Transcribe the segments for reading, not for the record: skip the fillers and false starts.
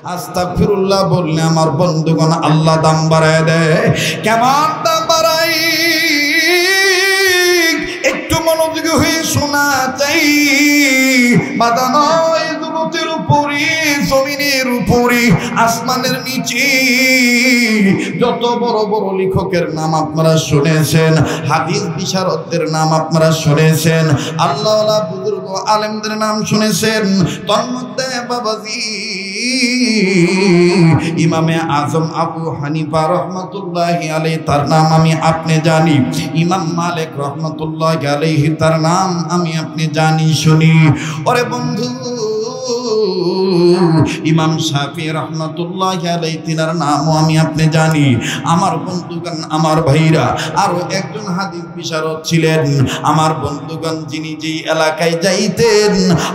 আস্তাগফিরুল্লাহ বললে আমার বন্ধুগণ আল্লাহ দাম বাড়ায় দেয়। কেমন দাম বাড়াই? একটু মনোযোগী হয়ে শোনা চাই। বাধা নয় জগতের উপরে, জমিনের উপরে, আসমানের নিচে যত বড় বড় লেখকের নাম আপনারা শুনেছেন, হাদিস বিশারদদের নাম আপনারা শুনেছেন, আল্লাহওয়ালা বুজুর্গ আলেমদের নাম শুনেছেন। তন্মধ্যে বাবাজি ইমামে আজম আবু হানিফা রহমতুল্লাহি আলাইহি তার নাম আমি আপনি জানি। ইমাম মালিক রহমতুল্লাহি আলাইহি তার নাম আমি আপনি জানি শুনি। ওরে বন্ধু, ইমাম শাফি রহমতুল্লাহি আলাইহি তিনার নামও আমি আপনি জানি। আমার বন্ধুগণ, আমার ভাইরা, আরো একজন হাদিস বিশারদ ছিলেন আমার বন্ধুগণ, যিনি যেই এলাকায় যাইতেন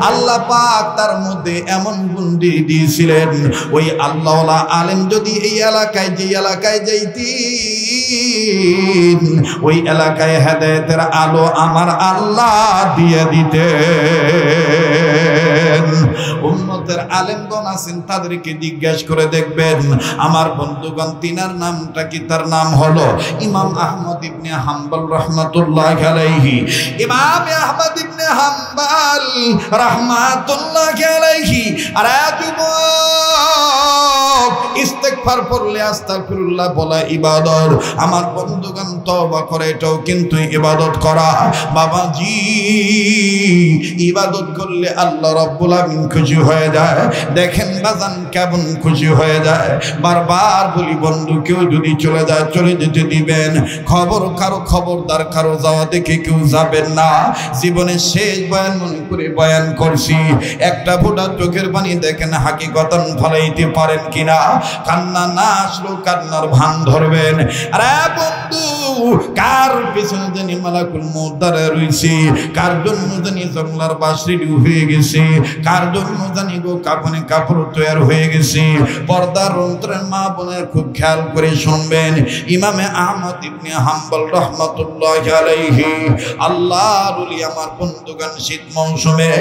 আল্লাহ পাক তার মধ্যে এমন গুণ দিয়েছিলেন, ওই আল্লাহওয়ালা আলেম যদি এই এলাকায় যে এলাকায় যাইতেন ওই এলাকায় হেদায়েতের আলো আমার আল্লাহ দিয়ে দিতেন। উম্মতের আলেমগণ আছেন, তাদেরকে জিজ্ঞাসা করে দেখবেন। আমার বন্ধুগণ, তিনার নামটা কি? তার নাম হলো ইমাম আহমদ ইবনে হাম্বল রহমাতুল্লাহি আলাইহি। ইমাম আহমদ ইবনে হাম্বল রহমাতুল্লাহি আলাইহি। আর ইস্তেগফার পড়লে আস্তাগফিরুল্লাহ বলা ইবাদত। আমার বন্ধুগণ, তওবা করে এটাও কিন্তু ইবাদত করা। বাবাজি, ইবাদত করলে আল্লাহ রাব্বুল আমিন খুশি হয়ে যায়। দেখেন বাজান কেমন খুশি হয়ে যায়। বারবার বলি বন্ধু, কেউ যদি চলে যায় চলে যেতে দিবেন। খবরদার কারো যাওয়া দেখে কেউ যাবেন না। জীবনের শেষ বয়ান মনে করে বয়ান করছি। একটা ফোঁটা চোখের পানি দেখেন হাকিকতান ফলাইতে পারেন কিনা। কান্না না আসলেও কান্নার ভান ধরবেন। আরে বন্ধু, কার পেছনে জানি মালাকুল মউত দাঁড়ায় রইছে, কার জন্য জানি জংলার বাঁশ রেডি হয়ে গেছে, কার জন্য জানি গো কাফনে কাপড় তৈয়ার হয়ে গেছে। পর্দার অন্তরের মা বোনের খুব খেয়াল করে শুনবেন। ইমামে আহমদ ইবনে হাম্বল রহমাতুল্লাহি আলাইহি আল্লাহর ওলি। আমার বন্ধুগণ, শীত মৌসুমে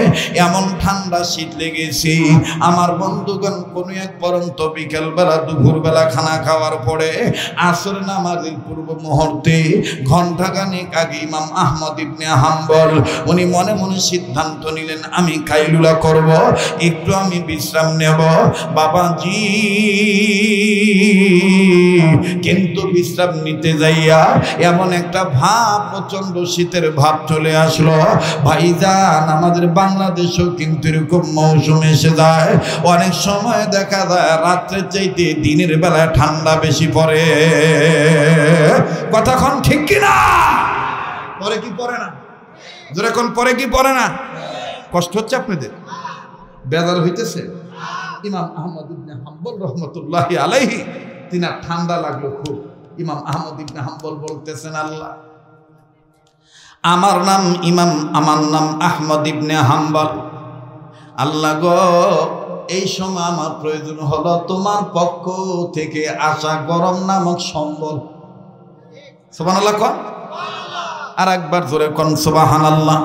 এমন ঠান্ডা শীত লেগেছে আমার বন্ধুগণ, কোনো এক পরন্ত বিকেলবেলা দুপুরবেলা খানা খাওয়ার পরে আসর নামাজের পূর্ব মুহূর্তে ঘণ্টাখানেক আগে ইমাম আহমদ ইবনে হাম্বল উনি মনে মনে সিদ্ধান্ত নিলেন, আমি কাইলুলা করব, একটু আমি বিশ্রাম নেব। বাবাজি, কিন্তু বিশ্রাম নিতে যাইয়া এমন একটা ভাব, প্রচন্ড শীতের ভাব চলে আসলো। ভাইজান, আমাদের বাংলাদেশেও কিন্তু এরকম মৌসুম এসে যায়। অনেক সময় দেখা যায় রাত্রের চাইতে দিনের বেলা ঠান্ডা বেশি পড়ে। কথাক্ষণ ঠিক কিনা? পরে কি পড়ে না? যেরকম পরে কি পড়ে না? কষ্ট হচ্ছে আপনাদের? বেজার হইতেছে? ইমাম আহমদ ইবনে হাম্বল রহমতুল্লাহি আলাইহি তিনার ঠান্ডা লাগলো খুব। ইমাম আহমদ ইবনে হাম্বল বলতেছেন, আল্লাহ, আমার নাম আহমদ ইবনে হাম্বল। আল্লাহ গো, এই সময় আমার প্রয়োজন হলো তোমার পক্ষ থেকে আসা গরম নামক সম্বল। সুবহানাল্লাহ কোন? আর একবার জোরে কোন সুবহানাল্লাহ।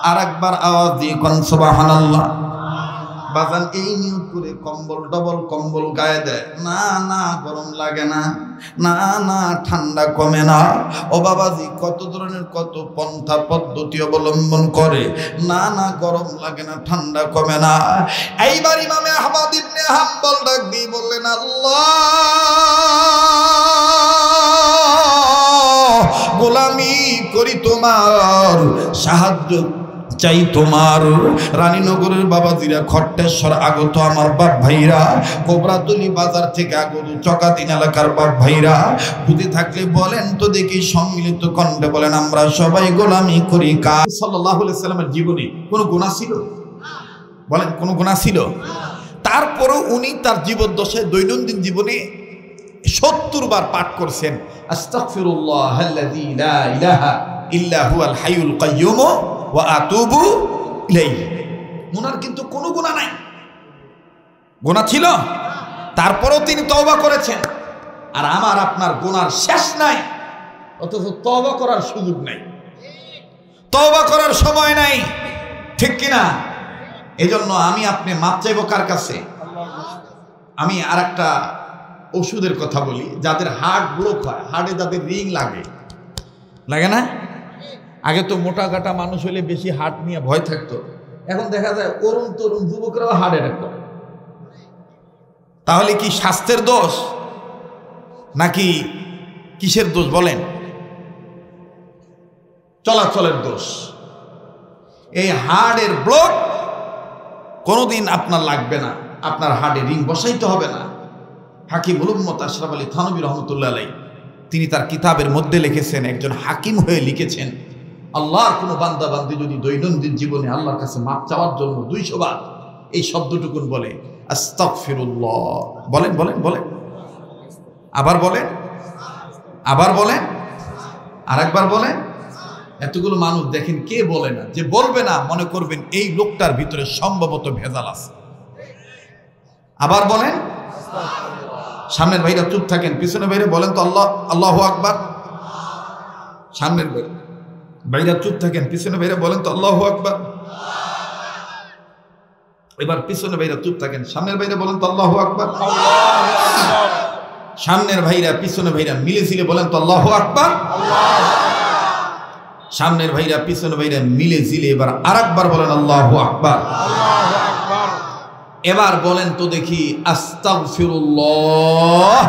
আর একবার আওয়াজ দিয়ে কোন সুবহানাল্লাহ। বাজান, এই নিয়ত করে কম্বল, ডবল কম্বল গায়ে দেয় না, না গরম লাগে না, না না ঠান্ডা কমে না। ও বাবাজি, কত ধরনের কত পন্থা পদ্ধতি অবলম্বন করে, না না গরম লাগে না, ঠান্ডা কমে না। এইবার ইমামে আহমদ ইবনে হাম্বল ডাক দিয়ে বললেন, আল্লাহ, গোলামি করি তোমার, সাহায্য চাই তোমার। রানীনগরের বাবাজিরা, খট্টেশ্বর আগত আমার বাপ ভাইরা, কোবরাতলি বাজার থেকে আগত চকাদিন এলাকার বাপ ভাইরা, বুদ্ধি থাকলে বলেন তো দেখি, সম্মিলিত কণ্ঠে বলেন, আমরা সবাই গোলামি করি কার? সাল্লাল্লাহু আলাইহি সাল্লামের জীবনে কোনো গুনাহ ছিল? বলেন, কোনো গুনাহ ছিল? তারপরও উনি তার জীবদ্দশায় দৈনন্দিন জীবনে 70 বার পাঠ করছেন, আস্তাগফিরুল্লাহাল্লাযী লা ইলাহা ইল্লা হুয়াল হাইয়ুল কাইয়্যুম ওয়া আতুবু ইলাইহি। ওনার কিন্তু কোনো গুনাহ নাই। গুনাহ ছিল, তারপরেও তিনি তওবা করেছেন। আর আমার আপনার গুনার শেষ নাই, অথচ তওবা করার সুযোগ নাই, তওবা করার সময় নাই। ঠিক কিনা? এজন্য আমি আপনি মাপ চাইব কার কাছে? আমি আর একটা ওষুধের কথা বলি, যাদের হার্ট ব্লক হয়, হার্টে যাদের রিং লাগে, লাগে না? আগে তো মোটা কাটা মানুষ হলে বেশি হার্ট নিয়ে ভয় থাকতো, এখন দেখা যায় অরুণ তরুণ যুবকরাও হার্ট অ্যাটাক করে। তাহলে কি স্বাস্থ্যের দোষ নাকি কিসের দোষ বলেন? চলাচলের দোষ। এই হার্টের ব্লক কোনোদিন আপনার লাগবে না, আপনার হার্টে রিং বসাইতে হবে না। হাকিম উম্মত আশরাফ আলী থানভী রহমতুল্লাহ আলাইহি তিনি তার কিতাবের মধ্যে লিখেছেন, একজন হাকিম হয়ে লিখেছেন, আল্লাহর কোনো বান্দা বান্দি যদি দৈনন্দিন জীবনে আল্লাহর কাছে মাপ চাওয়ার জন্য 200 বার এই শব্দটুকুন বলে, আস্তাগফিরুল্লাহ, বলেন বলেন বলেন, আবার বলেন, আবার বলেন, আরেকবার বলেন। এতগুলো মানুষ দেখেন কে বলে না? যে বলবে না মনে করবেন এই লোকটার ভিতরে সম্ভবত ভেজাল আছে। আবার বলেন। সামনের ভাইরা চুপ থাকেন, পিছনে ভাইরা বলেন তো আল্লাহ, আল্লাহু আকবার। সামনের ভাইরা চুপ থাকেন, পিছনে ভাইরা বলেন তো আল্লাহু আকবার। এবার পিছনে ভাইরা চুপ থাকেন, সামনের ভাইরা বলেন তো আল্লাহু আকবার। সামনের ভাইরা পিছনে ভাইরা মিলে ঝিলে বলেন তো আল্লাহু আকবার। সামনের ভাইরা পিছনে ভাইরা মিলে ঝিলে এবার আরেকবার বলেন আল্লাহু আকবার। এবার বলেন তো দেখি আস্তাগফিরুল্লাহ।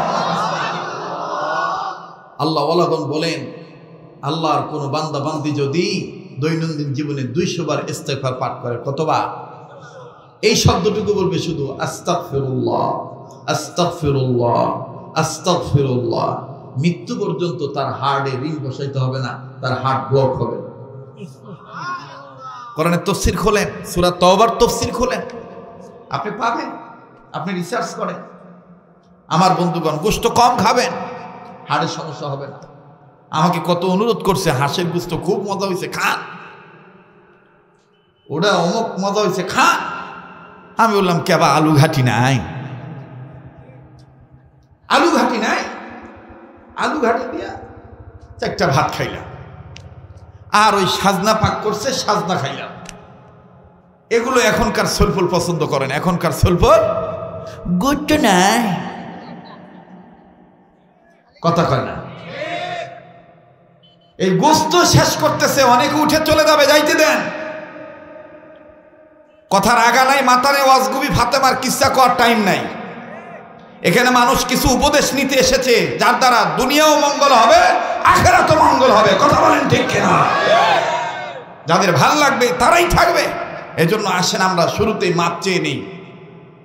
আল্লাহ ওয়ালাগণ বলেন, আল্লাহর কোন বান্দা বান্দি যদি দৈনন্দিন জীবনে 200 বার ইস্তেগফার পাঠ করে, কতবার? এই শব্দটুকু বলবে শুধু আস্তাগফিরুল্লাহ, আস্তাগফিরুল্লাহ, আস্তাগফিরুল্লাহ, মৃত্যু পর্যন্ত তার হার্টে রিং বসাইতে হবে না, তার হার্ট ব্লক হবে। কোরআনের তাফসীর খোলেন, সূরা তাওবার তাফসীর খোলেন, আপনি পাবেন। আপনি রিসার্চ করেন। আমার বন্ধুগণ, গোশত কম খাবেন, হাড়ের সমস্যা হবে না। আমাকে কত অনুরোধ করছে, হাঁসের গোশত খুব মজা হয়েছে, খান। ওটা অমুক মজা হয়েছে, খান। আমি বললাম কেবা আলু ঘাটি নাই, আলু ঘাটি নাই, আলু ঘাটি দিয়া 4টা ভাত খাইলাম, আর ওই সাজনা পাক করছে, সাজনা খাইলাম। এগুলো এখনকার সলফল পছন্দ করেন, এখনকার সলফল গুড নাই, কথা কয় না। এই গোস্ত শেষ করতেছে, অনেকে উঠে চলে যাবে, যাইতে দেন। কথার আগা নাই, মাথা নেই, ওয়াজগুবি ফাতেমার কিস্সা করার টাইম নাই। এখানে মানুষ কিছু উপদেশ নিতে এসেছে, যার দ্বারা দুনিয়াও মঙ্গল হবে, আখিরাতও মঙ্গল হবে। কথা বলেন ঠিক কিনা? যাদের ভাল লাগবে তারাই থাকবে। এজন্য আসেন আমরা শুরুতেই মাপ চেয়ে নেই,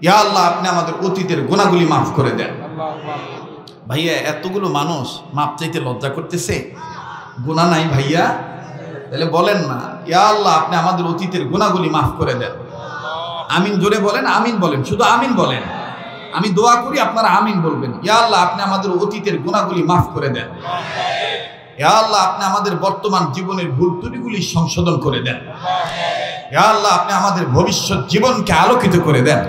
ইয়া আল্লাহ আপনি আমাদের অতীতের গুনাহগুলি মাফ করে দেন। ভাইয়া এতগুলো মানুষ মাপ চাইতে লজ্জা করতেছে, গুনাহ নাই ভাইয়া? তাহলে বলেন না, ইয়া আল্লাহ আপনি আমাদের অতীতের গুনাহগুলি মাফ করে দেন। আমিন জোরে বলেন, আমিন বলেন, শুধু আমিন বলেন। আমি দোয়া করি, আপনারা আমিন বলবেন। ইয়া আল্লাহ আপনি আমাদের অতীতের গুনাহগুলি মাফ করে দেন। ইয়া আল্লাহ আপনি আমাদের বর্তমান জীবনের ভুল ত্রুটিগুলি সংশোধন করে দেন। ইয়া আল্লাহ আপনি আমাদের ভবিষ্যৎ জীবনকে আলোকিত করে দেন।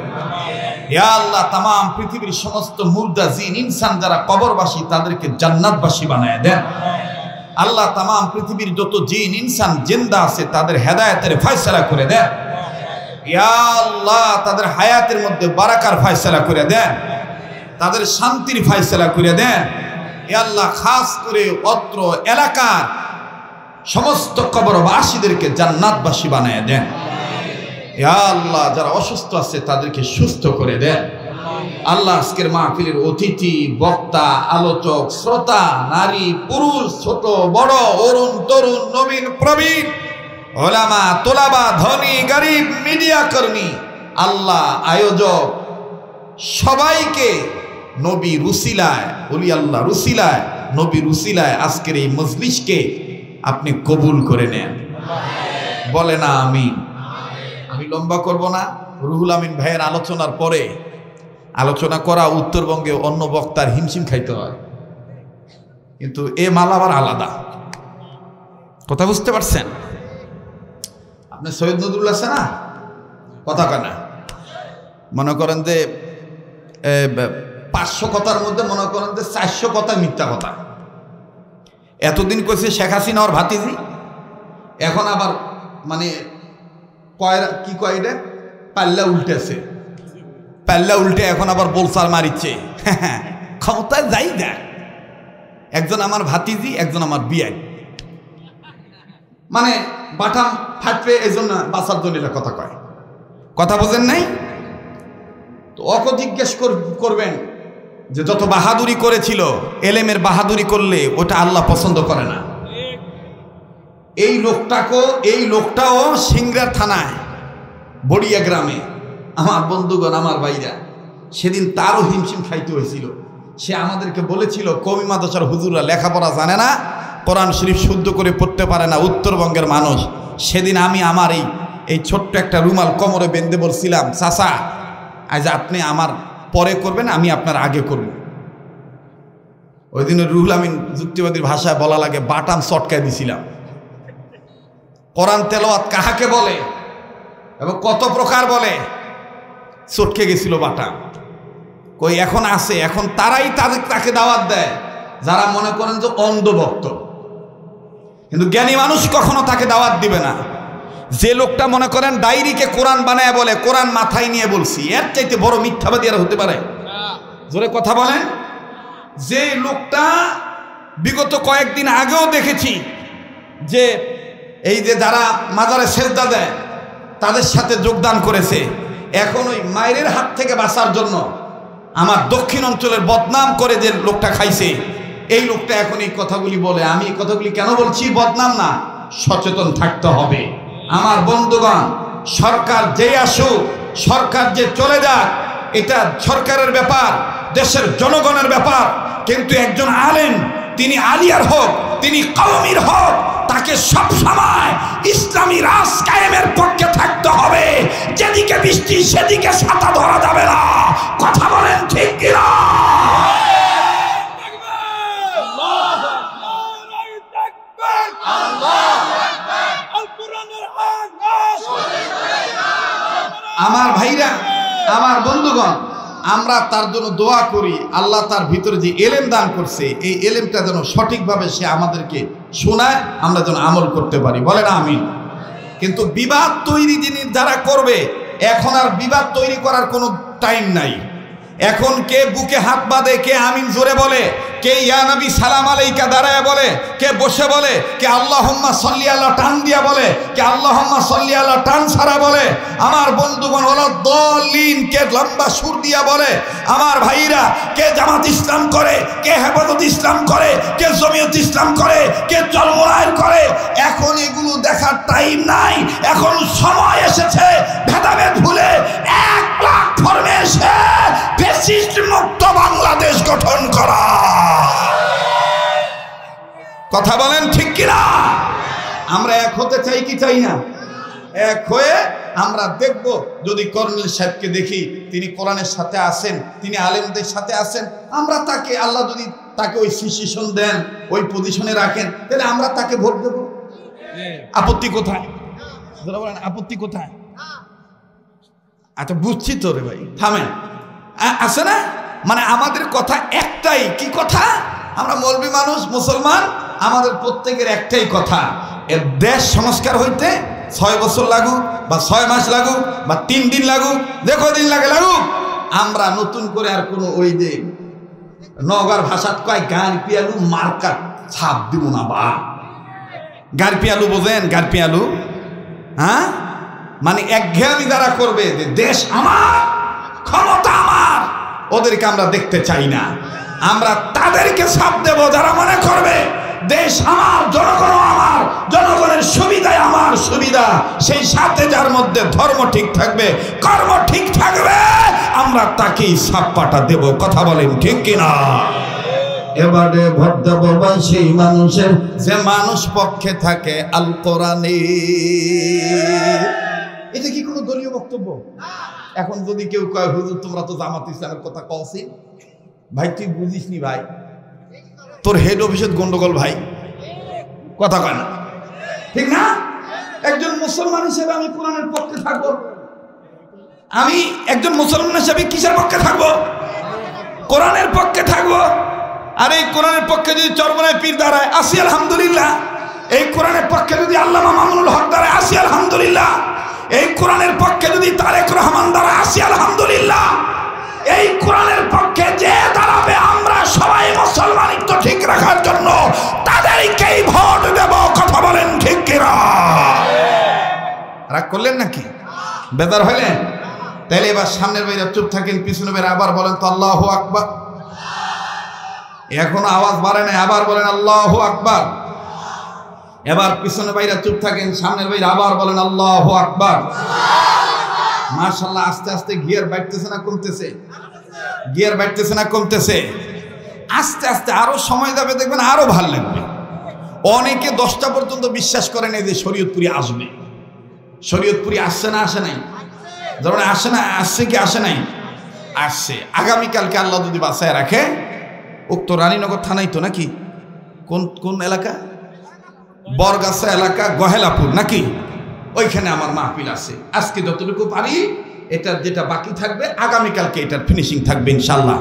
ইয়া আল্লাহ তামাম পৃথিবীর সমস্ত মুর্দা জিন ইনসান যারা কবরবাসী তাদেরকে জান্নাতবাসী বানায় দেন। আল্লাহ তামাম পৃথিবীর যত জিন ইনসান জিন্দা আছে তাদের হেদায়েতের ফয়সালা করে দেন। ইয়া আল্লাহ তাদের হায়াতের মধ্যে বারাকার ফয়সালা করে দেন, তাদের শান্তির ফয়সালা করে দেন। ইয়া আল্লাহ খাস করে অত্র এলাকার সমস্ত কবরবাসীদেরকে জান্নাতবাসী বানায় দেন। ইয়া আল্লাহ যারা অসুস্থ আছে তাদেরকে সুস্থ করে দেন। আল্লাহ আজকের মাহফিলের অতিথি, বক্তা, আলোচক, শ্রোতা, নারী, পুরুষ, ছোট বড়, অরুণ তরুণ, নবীন প্রবীণ, ওলামা, তোলাবা, ধনী গরিব, মিডিয়া কর্মী, আল্লাহ আয়োজক সবাইকে নবী রুসিলায়, ওলি আল্লাহ রুসিলায়, নবী রুসিলায় আজকের এই মজলিসকে আপনি কবুল করে নেন। বলে না আমিন। আমি লম্বা করব না। রুহুল আমিন ভাইয়ের আলোচনার পরে আলোচনা করা উত্তরবঙ্গে অন্য বক্তার হিমশিম খাইতে হয়, কিন্তু এ মাল আবার আলাদা। কথা বুঝতে পারছেন? আপনি সৈয়দ নজরুল আছে না, কথা কয় না। মনে করেন যে 500 কথার মধ্যে মনে করেন যে 400 কথা মিথ্যা কথা। এতদিন কইছে শেখ হাসিনা ওর ভাতিজি, এখন আবার মানে কি কয় এটা পাল্লা উল্টেছে। পাল্লা উল্টে এখন আবার বোলসার মারিচ্ছে। ক্ষমতায় যাই দেখ, একজন আমার ভাতিজি, একজন আমার বিয়াই, মানে বাটাম ফাটবে, এই জন্য বাসার জন্য কথা কয়। কথা বোঝেন নাই তো? ওকে জিজ্ঞেস করবেন যে যত বাহাদুরি করেছিল, এলেমের বাহাদুরি করলে ওটা আল্লাহ পছন্দ করে না। এই লোকটাও সিংড়ার থানায় বড়িয়া গ্রামে, আমার বন্ধুগণ, আমার ভাইরা, সেদিন তারও হিমশিম খাইতে হয়েছিল। সে আমাদেরকে বলেছিল কওমি মাদ্রাসার হুজুররা লেখাপড়া জানে না, কোরআন শরীফ শুদ্ধ করে পড়তে পারে না, উত্তরবঙ্গের মানুষ। সেদিন আমি আমার এই ছোট্ট একটা রুমাল কোমরে বেঁধে বলছিলাম, চাচা আজ আপনি আমার পরে করবেন, আমি আপনার আগে করব। ওই দিনের রুহুল আমিন যুক্তিবাদীর ভাষায় বলা লাগে বাটাম চটকায় দিছিলাম। কোরআন তেলাওয়াত কাহাকে বলে এবং কত প্রকার বলে, চটকে গেছিল বাটাম। কই এখন আছে, এখন তারাই তাকে দাওয়াত দেয় যারা মনে করেন যে অন্ধভক্ত, কিন্তু জ্ঞানী মানুষ কখনো তাকে দাওয়াত দিবে না। যে লোকটা মনে করেন ডায়েরিকে কোরআন বানায় বলে কোরআন মাথায় নিয়ে বলছি, এর চাইতে বড় মিথ্যাবাদী আর হতে পারে? জোরে কথা বলেন। যে লোকটা বিগত কয়েকদিন আগেও দেখেছি যে এই যে যারা মাজারে সেজদা দেয় তাদের সাথে যোগদান করেছে, এখন ওই মায়ের হাত থেকে বাঁচার জন্য আমার দক্ষিণ অঞ্চলের বদনাম করে যে লোকটা খাইছে, এই লোকটা এখন এই কথাগুলি বলে। আমি এই কথাগুলি কেন বলছি? বদনাম না, সচেতন থাকতে হবে। আমার বন্ধুগণ, সরকার যে আসুক, সরকার যে চলে যাক, এটা সরকারের ব্যাপার, দেশের জনগণের ব্যাপার, কিন্তু একজন আলেম, তিনি আলিয়ার হোক, তিনি কওমির হোক, তাকে সব সময় ইসলামী রাজ কায়েমের পক্ষে থাকতে হবে। যেদিকে বৃষ্টি সেদিকে ছাতা ধরা যাবে না। কথা বলেন ঠিক কিনা? আমার ভাইরা, আমার বন্ধুগণ, আমরা তার জন্য দোয়া করি, আল্লাহ তার ভিতরে যে এলেম দান করছে, এই এলেমটা যেন সঠিকভাবে সে আমাদেরকে শোনায়, আমরা যেন আমল করতে পারি। বলেন আমিন। কিন্তু বিবাদ তৈরি যারা করবে, এখন আর বিবাদ তৈরি করার কোনো টাইম নাই। এখন কে বুকে হাত বাঁধে, কে আমিন জোরে বলে, কে ইয়া নবী সালাম আলাইকা দাঁড়ায় বলে, কে বসে বলে, কে আল্লাহুম্মা সাল্লি আলা টান দিয়া বলে, কে আল্লাহুম্মা সাল্লি আলা টান ছাড়া বলে। আমার বন্ধুগণ, ওয়ালা দলিন কে লম্বা সুর দিয়া বলে। আমার ভাইরা, কে জামাত ইসলাম করে, কে হেফাজত ইসলাম করে, কে জমিয়ত ইসলাম করে, কে চরমোনায়ের করে। এখন এগুলো দেখার টাইম নাই। এখন সময় এসেছে ভেদাভেদ ভুলে 1 লাখ ফর্মে এসে ফ্যাসিস্ট মুক্ত বাংলাদেশ গঠন করা। কথা বলেন ঠিক কিনা? আমরা এক হতে চাই কি চাই না? এক হয়ে আমরা দেখব, যদি কর্নেল সাহেবকে দেখি তিনি কোরআনের সাথে আছেন, তিনি আলেমদের সাথে আছেন, আমরা তাকে, আল্লাহ যদি তাকে ওই সিচুয়েশন দেন, ওই পজিশনে রাখেন, তাহলে আমরা তাকে ভোট দেব। আপত্তি কোথায়? বলেন আপত্তি কোথায়? আচ্ছা বুঝছি তো রে ভাই, থামেন। আছে না? মানে আমাদের কথা একটাই। কি কথা? আমরা মৌলবি মানুষ, মুসলমান, আমাদের প্রত্যেকের একটাই কথা, এর দেশ সংস্কার হইতে 6 বছর লাগুক বা 6 মাস লাগুক বা 3 দিন লাগুক, যে কদিন লাগে লাগুক, আমরা নতুন করে আর কোনো ওই যে নগর ভাষাত কয় গান পিয়ালু মার্কা ছাপ দিব না। বা গান পিয়ালু বোঝেন? গান পিয়ালু, হ্যাঁ, মানে একঘেয়েমি যারা করবে যে দেশ আমার, ক্ষমতা আমার, ওদেরকে আমরা দেখতে চাই না। আমরা তাদেরকে ছাপ দেব যারা মনে করবে দেশ আমার, জনগণ আমার, জনগণের সুবিধায় আমার সুবিধা। সেই সাথে যার মধ্যে ধর্ম ঠিক থাকবে, কর্ম ঠিক থাকবে, আমরা তাকেই ছাপ্পাটা দেব। কথা বলেন ঠিক কিনা? এবারে ভোট দেব সেই মানুষের যে মানুষ পক্ষে থাকে আল কোরআনে। এটা কি কোনো দলীয় বক্তব্য? এখন যদি কেউ কয় হুজুর তোমরা তো জামাত ইসলামের কথা কওছি, ভাই তুই বুঝিস নি ভাই, তোর হেড অফিসের গন্ডগোল ভাই, কথা কয় না, ঠিক না? একজন মুসলমান হিসেবে আমি কোরআনের পক্ষে থাকবো। আমি একজন মুসলমান হিসেবে কিসের পক্ষে থাকবো? কোরআনের পক্ষে থাকবো। আর এই কোরআনের পক্ষে যদি চরমনায় পীর দাঁড়ায়, আসি আলহামদুলিল্লাহ। এই কোরআনের পক্ষে যদি আল্লামা মামুনুল হক দাঁড়ায়, আসি আলহামদুলিল্লাহ। এই কোরআনের পক্ষে যদি তারেক রহমান দ্বারা আসি আলহামদুলিল্লাহ, এই কোরআনের পক্ষে যে দাঁড়াবে আমরা সবাই মুসলমানিত্ব ঠিক রাখার জন্য তাদেরকেই ভোট দেব। কথা বলেন ঠিক কিনা? রাগ করলেন নাকি? বেদার হইলেন? তাহলে এবার সামনের বাইরে চুপ থাকেন, পিছনে বাইরে আবার বলেন তো আল্লাহু আকবার। এখন আওয়াজ বাড়ে না, আবার বলেন আল্লাহু আকবার। এবার পিছনে বাইরে চুপ থাকেন, সামনের বাইরে আবার বলেন আল্লাহু আকবার। মাশাআল্লাহ, আস্তে আস্তে গিয়ার বাড়তেছে না কমতেছে? গিয়ার বাড়তেছে না কমতেছে? আস্তে আস্তে আরো সময় যাবে, দেখবেন আরো ভালো লাগবে। অনেকে 10টা পর্যন্ত বিশ্বাস করেন এই যে শরীয়তপুরি আসবে। শরীয়তপুরি আসছে না আসে নাই? যেমন আসে না, আসছে কি আসে নাই? আসছে। আগামীকালকে আল্লাহ যদি বাঁচায় রাখে, উক্ত রানীনগর থানাই তো নাকি? কোন কোন এলাকা? বরগাছা এলাকা, গহেলাপুর নাকি? ওইখানে আমার মাহফিল আছে। আজকে যতটুকু পারি, এটার যেটা বাকি থাকবে আগামীকালকে এটার ফিনিশিং থাকবে ইনশাল্লাহ।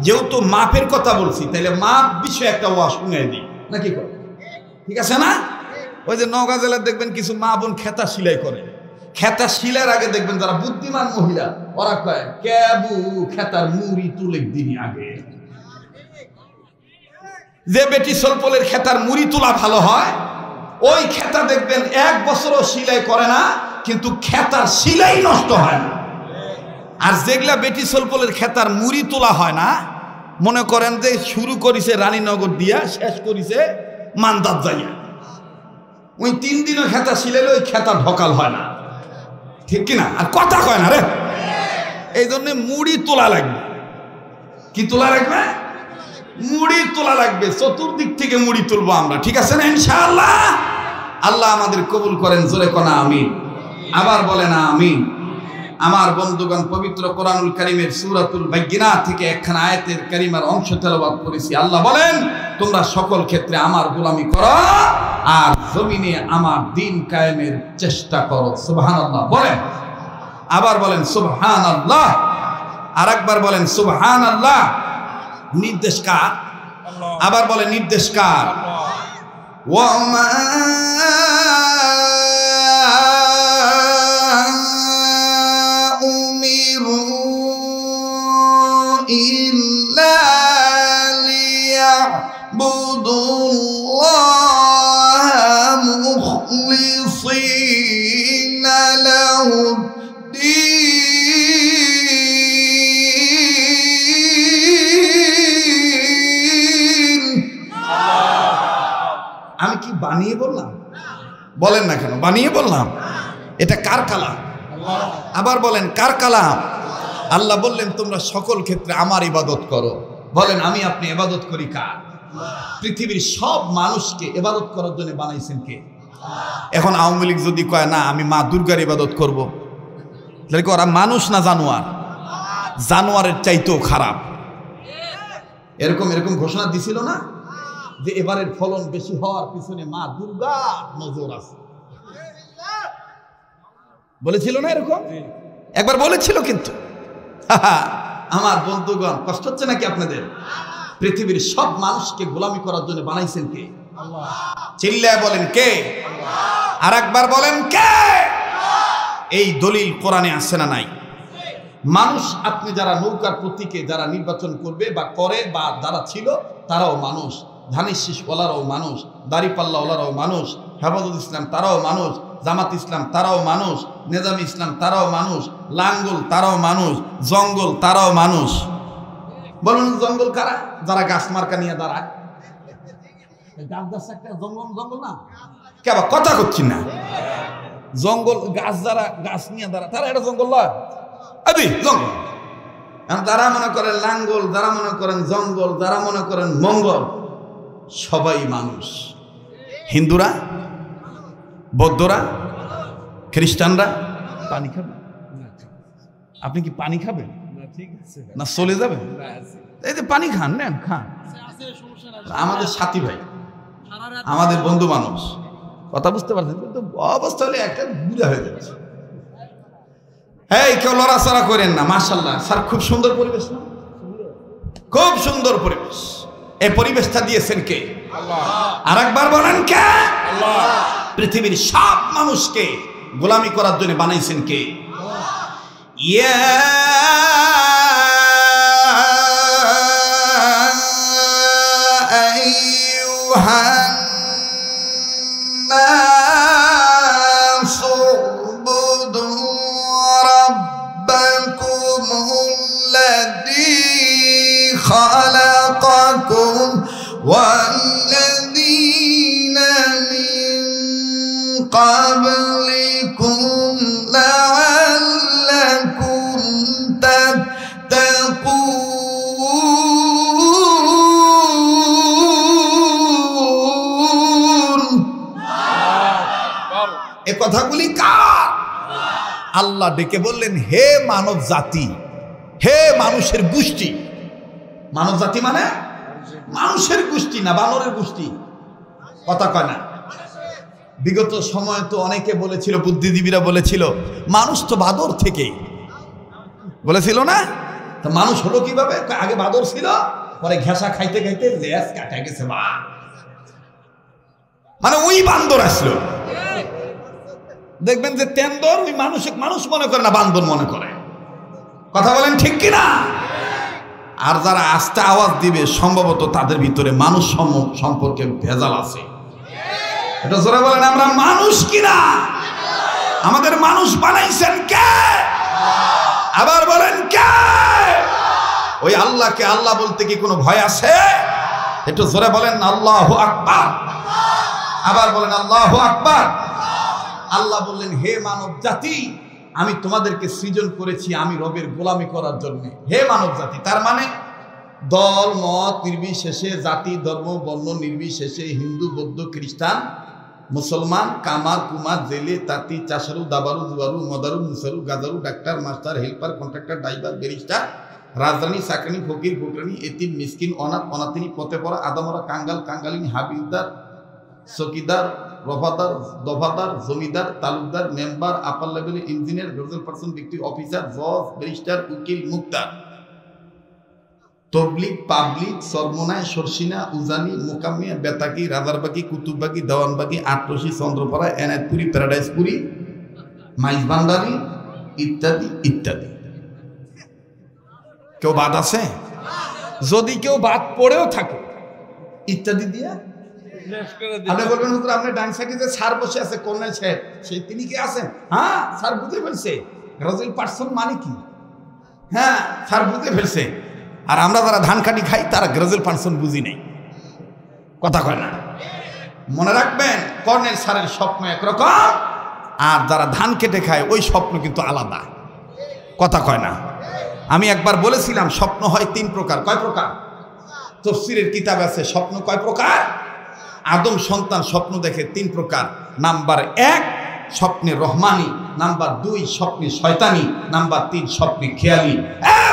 যেহেতু মাপের কথা বলছি, তাহলে মাপ বিষয়ে একটা ওয়াজ শুনে দিই নাকি? ঠিক আছে না? ওই যে নওগাঁ জেলার দেখবেন কিছু মা বোন খেতা সিলাই করে। খেতা সিলাইয়ের আগে দেখবেন যারা বুদ্ধিমান মহিলা, ওরা কয় কেবু খেতার মুড়ি তুলে দিনি আগে। যে বেটি সলপলের খেতার মুড়ি তোলা ভালো হয়, ওই খেতা দেখবেন 1 বছরও সিলাই করে না, কিন্তু খেতার সিলাই নষ্ট হয় না। আর যেগুলা বেটি সলপলের খেতার মুড়ি তোলা হয় না, মনে করেন যে শুরু করেছে রানীনগর দিয়া, শেষ করেছে মান্দার যাইয়া, ওই 3 দিনও খেতা সিলাইলে ওই খেতা ঢকাল হয় না। ঠিক কিনা? আর কথা কয় না রে। এই জন্য মুড়ি তোলা লাগবে। কি তোলা লাগবে? মুড়ি তোলা লাগবে। চতুর্দিক থেকে মুড়ি তুলবো আমরা, ঠিক আছে না ইনশাআল্লাহ? আল্লাহ আমাদের কবুল করেন। জোরে কোনা আমিন। আবার বলেন আমিন। আমার বন্ধুগণ, পবিত্র কোরআনুল কারীমের সূরাতুল বায়িনা থেকে একখানা আয়াতের কারিমার অংশ তেলাওয়াত করেছি। আল্লাহ বলেন, তোমরা সকল ক্ষেত্রে আমার গোলামি করো আর জমিনে আমার দ্বীন কায়েমের চেষ্টা করো। সুবহানাল্লাহ বলেন। আবার বলেন সুবহানাল্লাহ। আরেকবার বলেন সুবহানাল্লাহ। নির্দেশ কার? আবার বলেন নির্দেশ কার? ওয়ামা উমিরু ইল্লা লিয়াবুদুল্লাহা মুখলিসিনা লাহুদ্দীন। আমি কি বানিয়ে বললাম? বলেন না কেন বানিয়ে বললাম? এটা কার কালাম? আবার বলেন কার কালাম? আল্লাহ বললেন তোমরা সকল ক্ষেত্রে আমার ইবাদত করো। বলেন আমি আপনি ইবাদত করি কার? পৃথিবীর সব মানুষকে ইবাদত করার জন্য বানাইছেন কে? এখন আওয়ামী লীগ যদি কয় না আমি মা দুর্গার ইবাদত করব, তাহলে কি ওরা মানুষ না জানোয়ার? জানোয়ারের চাইতেও খারাপ। এরকম এরকম ঘোষণা দিছিল না যে এবারের ফলন বেশি হওয়ার পিছনে মা দুর্গা নজর আছে? বলেছিল না এরকম? একবার বলেছিল কিন্তু। আমার বন্ধুগণ, কষ্ট হচ্ছে নাকি আপনাদের? পৃথিবীর সব মানুষকে গোলামি করার জন্য বানাইছেন কে? চিল্লায় বলেন কে? আর একবার বলেন কে? এই দলিল কোরআনে আছে না নাই? মানুষ, আপনি যারা নৌকার প্রতীকে যারা নির্বাচন করবে বা করে বা যারা ছিল তারাও মানুষ, ধানের শীষ ওলারাও মানুষ, দাড়িপাল্লা ওলারাও মানুষ, হেফাজত ইসলাম তারাও মানুষ, জামাত ইসলাম তারাও মানুষ, নেজামি ইসলাম তারাও মানুষ, লাঙ্গল তারাও মানুষ, জঙ্গল তারাও মানুষ। বলুন জঙ্গল কারা? যারা গাছ মার্কা নিয়ে দাঁড়ায়। জঙ্গল জঙ্গল না কেবা কথা করছি না। জঙ্গল গাছ যারা গাছ নিয়ে দাঁড়ায় তারা এটা জঙ্গল নয়। জঙ্গল যারা মনে করেন লাঙ্গল, যারা মনে করেন জঙ্গল, যারা মনে করেন মঙ্গল, সবাই মানুষ। হিন্দুরা, বৌদ্ধরা, খ্রিস্টানরা পানি খাবেন? আপনি কি পানি খাবেন না চলে যাবেন? এই যে পানি খান, নেন খান। আমাদের সাথী ভাই, আমাদের বন্ধু মানুষ, কথা বুঝতে পারছেন? কিন্তু অবস্থা হলে একটা বুঝা হয়ে যাচ্ছে। এই কেউ লড়াচড়া করেন না। মাশাআল্লাহ স্যার, খুব সুন্দর পরিবেশ না? খুব সুন্দর পরিবেশ। এই পরিবেশটা দিয়েছেন কে? আল্লাহ। আর একবার বলেন কে? আল্লাহ। পৃথিবীর সব মানুষকে গোলামি করার জন্য বানাইছেন কে? ইয়া আইয়ুহান নাসু উবুদু রাব্বাকুমুল্লাযী খালাকাকুম ওয়াল্লাযীনা মিন ক্বাবলিকুম লাআল্লাকুম তাত্তাকুন। এ কথাগুলি কার? আল্লাহ ডেকে বললেন, হে মানব জাতি, হে মানুষের গোষ্ঠী। মানব জাতি মানে মানুষের গোষ্ঠী না বানরের গোষ্ঠী। কথা কয় না। বিগত সময় তো অনেকে বলেছিল, বুদ্ধিজীবীরা বলেছিল মানুষ তো বাদর থেকে বলেছিল না, তো মানুষ হলো কিভাবে? আগে বাদর ছিল, পরে ঘেঁষা খাইতে খাইতে লেজ কাটা গেছে। মানে ওই বান্দর আসলো। দেখবেন যে তেন্দর ওই মানুষ মনে করে না, বান্দর মনে করে। কথা বলেন ঠিক কিনা? আর যারা আস্তে আওয়াজ দিবে সম্ভবত তাদের ভিতরে মানুষ সম্পর্কে ভেজাল আছে। এটা জোরে বলেন, আমরা মানুষ কিনা? আমাদের মানুষ বানাইছেন কে? আবার বলেন কে? ওই আল্লাহকে আল্লাহ বলতে কি কোনো ভয় আছে? একটু জোরে বলেন আল্লাহু আকবার। আবার বলেন আল্লাহু আকবার। আল্লাহ বললেন, হে মানব জাতি, আমি তোমাদেরকে সৃজন করেছি আমি রবের গোলামি করার জন্য। হে মানব জাতি, তার মানে দল মত নির্বিশেষে, জাতি ধর্ম বর্ণ নির্বিশেষে, হিন্দু বৌদ্ধ খ্রিস্টান মুসলমান, কামার কুমার জেলে তাঁতি চাষারু দাবারু জুয়ারু মদারু মুসারু গাজারু doctor master helper contractor driver barrister রাজধানী চাকরানি ফকির ফকরানি এতিম মিসকিন অনাথ অনাথিনী পথে পড়া আদামরা কাঙ্গাল কাঙ্গালিনী হাবিলদার চকিদার রফাদার দফাদার জমিদার তালুকদার মেম্বার আপার লেভেলের ইঞ্জিনিয়ার গজল পার্সন ব্যক্তি অফিসার জজ ব্যারিস্টার উকিল মুক্তার তবলিগ পাবলিক সরমনায় সরসিনা উজানি মোকামিয়া বেতাকি রাজারবাগি কুতুববাগি দেওয়ানবাগি আটরশি চন্দ্রপাড়া এনায়তপুরি প্যারাডাইসপুরি মাইজবান্ডারি ইত্যাদি ইত্যাদি। কেউ বাদ আছে? যদি কেউ বাদ পড়েও থাকে ইত্যাদি দিয়ে আপনি বলবেন হুজুর আপনি ডান সাইডে যে স্যার বসে আছে কর্নেল সাহেব, সেই তিনি কি আছেন? হ্যাঁ স্যার বুঝে ফেলছে গজল পার্সন মানে কি। হ্যাঁ স্যার বুঝে ফেলছে। আর আমরা যারা ধান কাটি খাই তারা গ্রাজুয়েল পার্সন বুঝি নাই। কথা কয় না। মনে রাখবেন, কর্নেল স্যারের স্বপ্ন একরকম, আর যারা ধান কেটে খায় ওই স্বপ্ন কিন্তু আলাদা। কথা কয় না। আমি একবার বলেছিলাম স্বপ্ন হয় 3 প্রকার। কয় প্রকার? তাফসীরের কিতাব আছে স্বপ্ন কয় প্রকার। আদম সন্তান স্বপ্ন দেখে 3 প্রকার। নাম্বার 1 স্বপ্নে রহমানি, নাম্বার 2 স্বপ্নে শয়তানি, নাম্বার 3 স্বপ্নে খেয়ালি।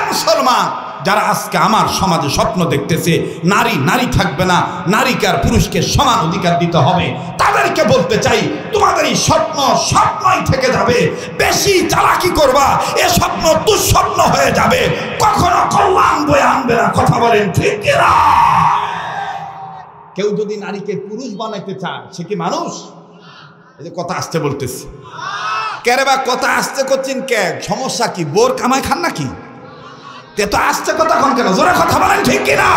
মুসলমান যারা আজকে আমার সমাজে স্বপ্ন দেখতেছে নারী নারী থাকবে না, নারীকে আর পুরুষকে সমান অধিকার দিতে হবে, তাদেরকে বলতে চাই তোমাদের এই স্বপ্ন স্বপ্নই থেকে যাবে। বেশি চালাকি করবা, এ স্বপ্ন দুঃস্বপ্ন হয়ে যাবে, কখনো কল্যাণ বয়ে আনবে না। কথা বলেন ঠিক কিনা? কেউ যদি নারীকে পুরুষ বানাইতে চায় সে কি মানুষ? এই যে কথা আসতে বলতেছি কেরে বা কথা আসতে করছেন কে? সমস্যা কি? বোর কামাই খান নাকি? তে তো আসছে কথা কোন কেন? জোরে কথা বলেন ঠিক কিনা?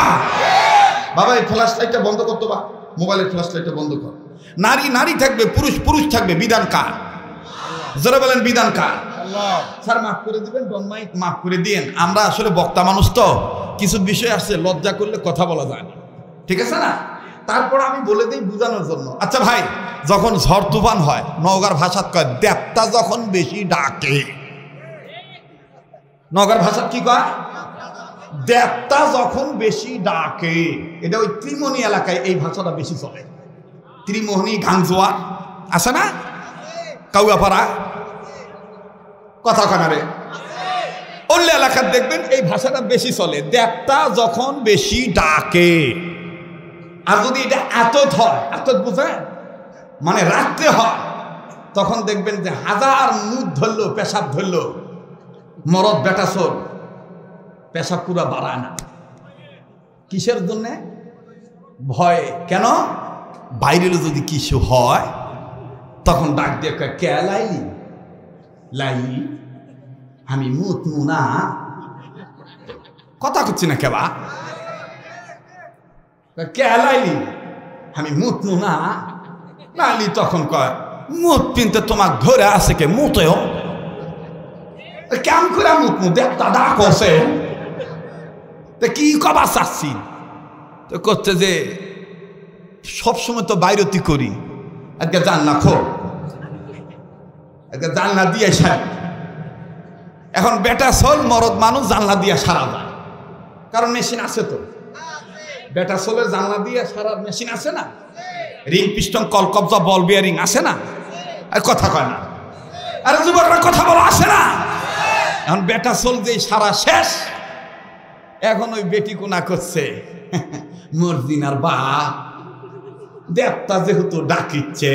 বাবা এই ফ্ল্যাশ লাইটটা বন্ধ করতো, বা মোবাইলের ফ্ল্যাশ লাইটটা বন্ধ কর। নারী নারী থাকবে, পুরুষ পুরুষ থাকবে, বিধান কার? জোরে বলেন বিধান কার? স্যার মাফ করে দিবেন, বন্মাই মাফ করে দিয়েন। আমরা আসলে বক্তা মানুষ তো কিছু বিষয় আছে লজ্জা করলে কথা বলা যায় না, ঠিক আছে না? তারপর আমি বলে দিই বোঝানোর জন্য। আচ্ছা ভাই, যখন ঝড় তুফান হয় নওগাঁর ভাষাত কয় দেবতা যখন বেশি ডাকে। নওগাঁর ভাষাত কি কয়? দেবতা যখন বেশি ডাকে। এটা ওই ত্রিমোহনী এলাকায় এই ভাষাটা বেশি চলে। ত্রিমোহনী গাংজোয়া আছে না, কাউয়াপাড়া, কথা কানারে অন্য এলাকার দেখবেন এই ভাষাটা বেশি চলে। দেবতা যখন বেশি ডাকে। আর যদি এটা এতত হয়, এতত বুঝে মানে রাত্রে হয়, তখন দেখবেন যে 1000 মুখ ধরলো, পেশাব ধরলো, মরদ বেটাসর পেশাব পুরা বাড়ায় না। কিসের জন্যে? ভয়ে। কেন? বাইরের যদি কিছু হয় তখন ডাক দিয়ে কে লাইলি লাইলি আমি মুতমু না, কথা করছি না কেবা, কে লাইলি আমি মুতমু না। লাইলি তখন কয় মুত পিনতে তোমার ধরে আছে কে মুতেও কেমন করে মুতমু দেবতা ডাক আছে তো কি কবার চাচ্ছি তো করতে যে সবসময় তো বাইরতি করি, আজকে জানলা খো, আজকে জানলা দিয়ে সারি। এখন বেটা সোল মরদ মানুষ জানলা দিয়ে সারা যায়, কারণ মেশিন আছে তো। বেটা সোলের জানলা দিয়ে সারার মেশিন আছে না, রিং পিস্টন কলকবজা বল বিয়ারিং আছে না, আর কথা কয় না, আরে যুবকরা কথা বলা আসে না। এখন বেটা সোল যে সারা শেষ, এখন ওই বেটি কোনা করছে মর্জিনার বাপ দেবতা যেহেতু ডাকিচ্ছে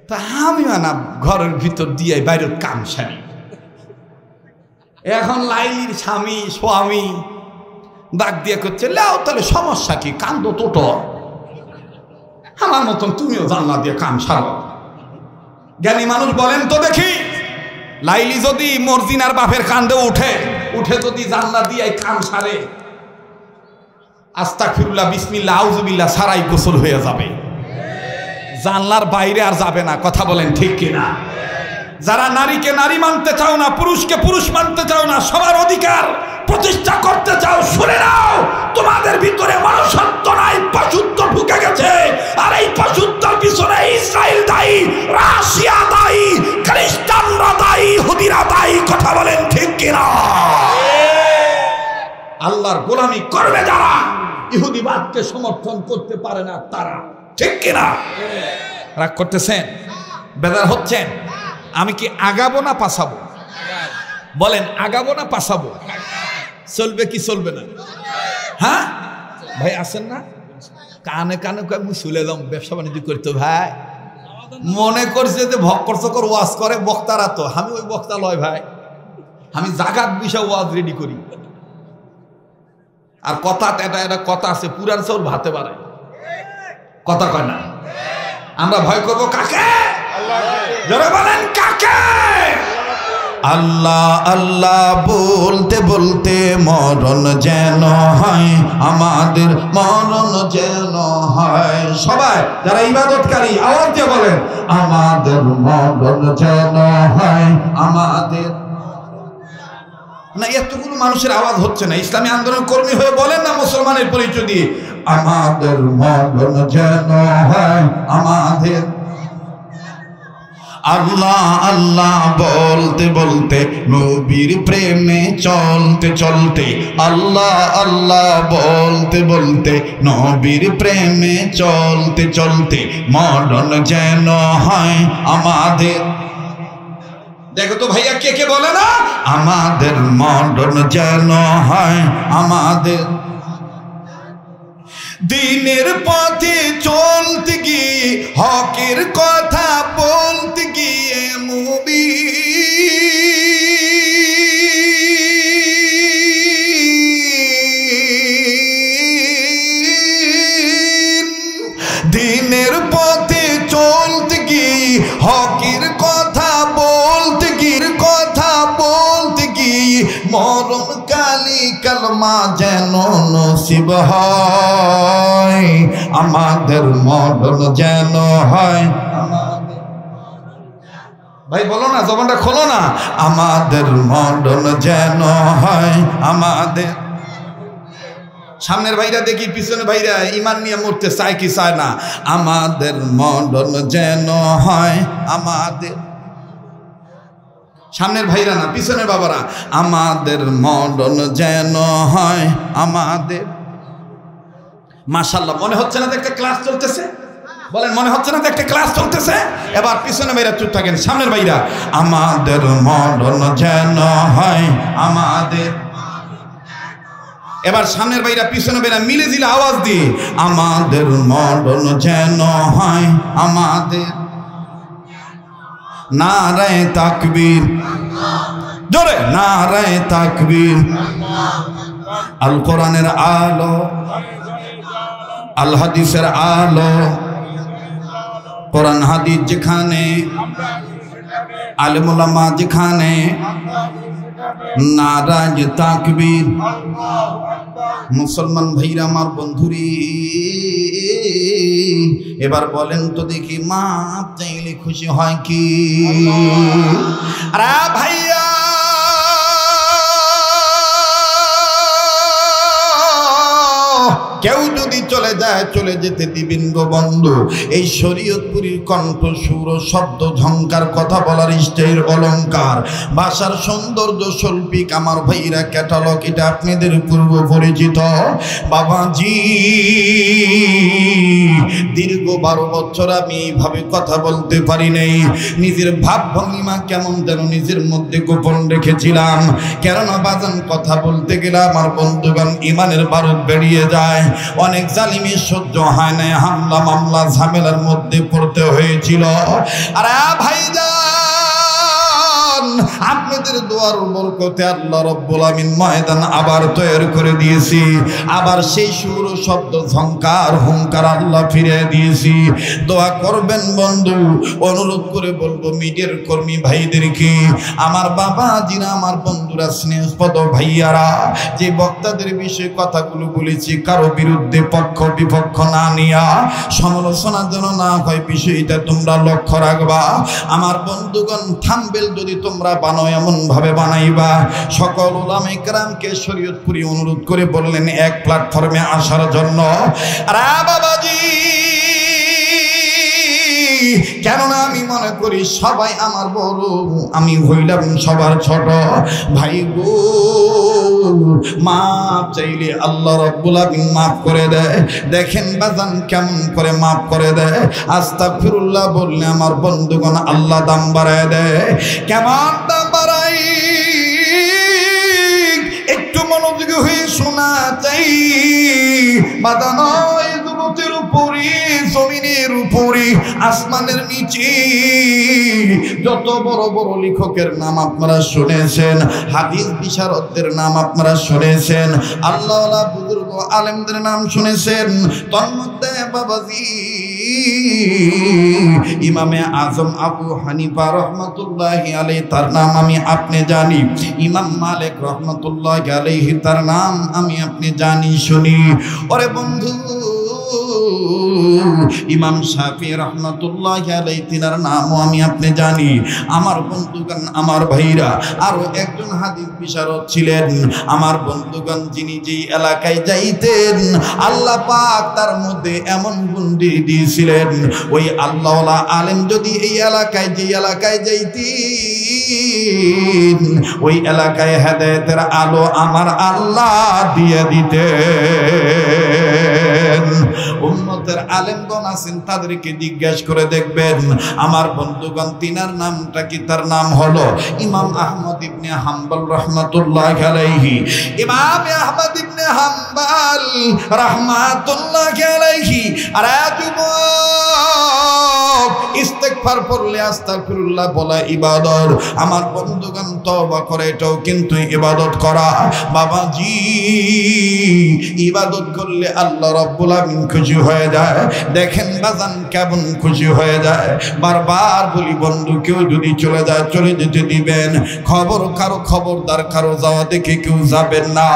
তা আমি না ঘরের ভিতর দিয়ে বাইরের কাম সারি। এখন লাইলির স্বামী ডাক দিয়ে করছে লাও তাহলে সমস্যা কি, কান্দো তোটো, আমার মতন তুমিও জানলা দিয়ে কাম সারো। জ্ঞানী মানুষ বলেন তো দেখি, লাইলি যদি মর্জিনার বাপের কান্দে উঠে যদি জানলা দিয়ে কাম সারে, আস্তাগফিরুল্লাহ বিসমিল্লাহ আউযুবিল্লাহ সারাই গোসল হয়ে যাবে, জানলার বাইরে আর যাবে না। কথা বলেন ঠিক কিনা? যারা নারীকে নারী মানতে চাও না, পুরুষকে পুরুষ মানতে চাও না, সবার অধিকার প্রতিষ্ঠা করতে চাও, শুনে নাও, তোমাদের ভিতরে মনুষ্যত্ব নাই, পশুত্ব ঢুকে গেছে। আর এই পশুত্বের পিছনে ইসরায়েল দায়ী, রাশিয়া দায়ী, খ্রিস্টানরা দায়ী, ইহুদিরা দায়ী। কথা বলেন ঠিক কিনা? আল্লাহর গোলামি করবে যারা, ইহুদিবাদকে সমর্থন করতে পারে না তারা, ঠিক কিনা? রাগ করতেছেন, বেজার হচ্ছেন? আমি কি আগাবো না পাছাবো? বলেন আগাবো না পাছাবো? চলবে কি চলবে না? হ্যাঁ ভাই আসেন না, কানে কানে আমি চলে যাও, ব্যবসা বাণিজ্য করতে। ভাই মনে করছে যে ভক্কর চকর ওয়াজ করে বক্তারা, তো আমি ওই বক্তা লয় ভাই, আমি জাগাত বিষয় ওয়াজ রেডি করি। আর কথা এটা কথা আছে, পুরান চাউল ভাতে বাড়ায়, কথা কয় না। আমরা ভয় করবো কাকে? জোরে বলেন কাকে? আল্লাহ আল্লাহ বলতে বলতে মরণ যেন হয় আমাদের, মরণ যেন হয়। সবাই যারা ইবাদতকারী আওয়াজ দিয়ে বলেন আমাদের মরণ যেন হয় আমাদের। না এতগুলো মানুষের আওয়াজ হচ্ছে না, ইসলামী আন্দোলন কর্মী হয়ে বলেন না মুসলমানের পরিচয় দিয়ে, আমাদের মরণ যেন হয় আমাদের। আল্লাহ আল্লাহ বলতে বলতে নবীর প্রেমে চলতে চলতে, আল্লাহ আল্লাহ বলতে বলতে নবীর প্রেমে চলতে চলতে মরণ যেন হয় আমাদের। দেখো তো ভাইয়া কে কে বলে না আমাদের মরণ যেন হয় আমাদের। দিনের পথে চলতে গিয়ে হকের কথা বলতে গিয়ে দিনের পথে চলতে গিয়ে হকের কথা বলতে গিয়ে মরণ কালী কালমা যেন নসিব হয় আমাদের, মরণ যেন হয় আমাদের। ভাই বলো না, জবানটা খোলো না, আমাদের মরণ যেন হয় আমাদের। সামনের ভাইরা দেখি, পিছনের ভাইরা ইমান নিয়ে মরতে চায় কি চায় না? আমাদের মরণ যেন হয় আমাদের। সামনের ভাইরা না, পিছনের বাবারা, আমাদের মরণ যেন হয় আমাদের। মাশাআল্লাহ, মনে হচ্ছে না যে একটা ক্লাস চলতেছে? বলেন মনে হচ্ছে না যে একটা ক্লাস চলতেছে? এবার পিছনে ভাইরা চুপ থাকেন, সামনের ভাইরা, আমাদের মরণ যেন হয় আমাদের। এবার সামনের ভাইরা পিছনে ভাইরা মিলে দিলে আওয়াজ দিয়ে, আমাদের মরণ যেন হয় আমাদের। নারায়ে তাকবীর, জোরে নারায়ে তাকবীর। আল কোরআনের আলো, আল হাদিসের আলো, কোরআন হাদিস যেখানে আলেম ওলামা যেখানে, নারায়ে তাকবীর। মুসলমান ভাইরা আমার বন্ধুরি, এবার বলেন তো দেখি মাপ চাইলে খুশি হয় কি? আরে ভাইয়া, কেউ যদি চলে যায় চলে যেতে দিবেন গো বন্ধু। এই শরীয়তপুরীর কণ্ঠ সুর শব্দ ঝংকার কথা বলার স্টাইল অলংকার ভাষার সৌন্দর্য শৈল্পিক আমার ভাইরা ক্যাটালগ, এটা আপনাদের পূর্ব পরিচিত। বাবাজি দীর্ঘ 12 বছর আমি এইভাবে কথা বলতে পারি নাই। নিজের ভাব ভঙ্গিমা কেমন যেন নিজের মধ্যে গোপন রেখেছিলাম। কেননা বাজান কথা বলতে গেলে আমার বন্ধুগণ ইমানের বারুদ বেরিয়ে যায়। অনেক জালিমি সহ্য হয় না, হামলা মামলা ঝামেলার মধ্যে পড়তে হয়েছিল। আরে ভাইজান, আপনাদের দোয়ার বরকতে আল্লাহ রাব্বুল আমিন ময়দান আবার তৈরি করে দিয়েছি। আবার সেই সুর শব্দ ঝংকার হুঙ্কার আল্লাহ ফিরিয়ে দিয়েছি। দোয়া করবেন বন্ধু। অনুরোধ করে বলবো মিডিয়ার কর্মী ভাইদেরকে, আমার বাবাজিরা, আমার বন্ধুরা, স্নেহপদ ভাইয়ারা, যে বক্তাদের বিষয়ে কথাগুলো বলেছি কারো বিরুদ্ধে পক্ষ বিপক্ষ না নিয়া, সমালোচনার জন্য না হয়, বিষয়টা তোমরা লক্ষ্য রাখবা। আমার বন্ধুগণ, থাম্বনেল যদি তোমরা বানাও এমন ভাবে বানাইবা। সকল উলামা ইকরামকে শরীয়তপুরী অনুরোধ করে বললেন এক প্ল্যাটফর্মে আসার জন্য। আরে বাবাজি, কেননা আমি মনে করি সবাই আমার বড়, আমি হইলাম সবার ছোট। ভাই গো, মাপ চাইলে আল্লাহ রাব্বুল আমিন মাফ করে দেয়। দেখেন বাজান কেমন করে মাফ করে দেয়। আস্তাগফিরুল্লাহ বললে আমার বন্ধুগণ আল্লাহ দাম বাড়ায় দেয়। কেমন দাম বাড়াই, একটু মনোযোগী হয়ে শোনা চাই। বাধা নয় জগতের উপরে, জমিনের উপরে, আসমানের নিচে যত বড় বড় লেখকের নাম আপনারা শুনেছেন, হাদিস বিশারদদের নাম আপনারা শুনেছেন, আল্লাহওয়ালা বুজুর্গ আলেমদের নাম শুনেছেন। তন্মধ্যে বাবাজি ইমামে আজম আবু হানিফা রহমাতুল্লাহি আলাইহি তার নাম আমি আপনি জানি। ইমাম মালিক রহমাতুল্লাহি আলাইহি তার নাম আমি আপনি জানি শুনি। ওরে বন্ধু, ইমাম শাফি রহমাতুল্লাহি আলাইহি তিনার নামও আমি আপনি জানি। আমার বন্ধুগণ, আমার ভাইরা, আরো একজন হাদিস বিশারদ ছিলেন আমার বন্ধুগণ, যিনি যেই এলাকায় যাইতেন আল্লাহ পাক তার মধ্যে এমন গুণ দিয়েছিলেন, ওই আল্লাহওয়ালা আলেম যদি এই এলাকায় যেই এলাকায় যাইতেন ওই এলাকায় হেদায়েতের আলো আমার আল্লাহ দিয়ে দিতেন। উম্মতের আলেমগণ আছেন, তাদেরকে জিজ্ঞাসা করে দেখবেন। আমার বন্ধুগণ, তিনার নামটা কি? তার নাম হলো ইমাম আহমদ ইবনে হাম্বল রাহমাতুল্লাহি আলাইহি। ইমাম আহমদ ইবনে হাম্বল রাহমাতুল্লাহি আলাইহি। আর ইস্তেগফার পড়লে আস্তাগফিরুল্লাহ বলা ইবাদত। আমার বন্ধুগণ, তওবা করে এটাও কিন্তু ইবাদত করা। বাবাজি, ইবাদত করলে আল্লাহ রাব্বুল আমিন খুশি হয়ে যায়। দেখেন বাজান কেমন খুশি হয়ে যায়। বারবার বলি বন্ধু, কেউ যদি চলে যায় চলে যেতে দিবেন। কারো খবরদার কারো যাওয়া দেখে কেউ যাবেন না।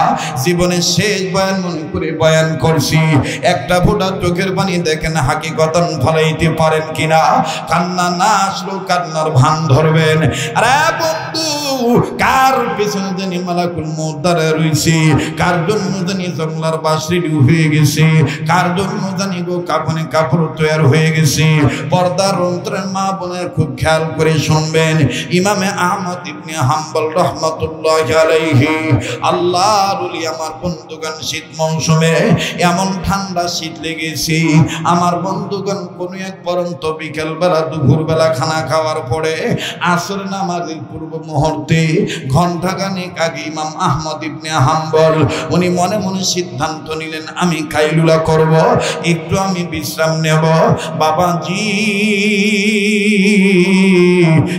জীবনের শেষ বয়ান মনে করে বয়ান করছি। একটা ফোঁটা চোখের পানি দেখেন হাকিকতান ফলাইতে পারেন কিনা। কান্না না আসলো কান্নার ভান ধরবেন। আরে বন্ধু, কার পেছনে জানি মালাকুল মউত দাঁড়ায় রইছে, কার জন্য জানি জংলার বাঁশ রেডি হয়ে গেছে, কার জন্য জানি গো কাফনে কাপড় তৈরি হয়ে গেছে। পর্দার অন্তরের মা বোনের খুব খেয়াল করে শুনবেন। ইমামে আহমদ ইবনে হাম্বল রাহমাতুল্লাহি আলাইহি, আল্লাহর ওলি আমার বন্ধুগণ, শীত মৌসুমে এমন ঠান্ডা শীত লেগেছে আমার বন্ধুগণ, কোনো এক পরন্ত বিকেল বেলা দুপুরবেলা খানা খাওয়ার পরে আসর নামাজের পূর্ব মুহূর্তে ঘণ্টাখানেক আগে ইমাম আহমদ ইবনে হাম্বল উনি মনে মনে সিদ্ধান্ত নিলেন, আমি কাইলুলা করব, একটু আমি বিশ্রাম নেব। বাবাজি,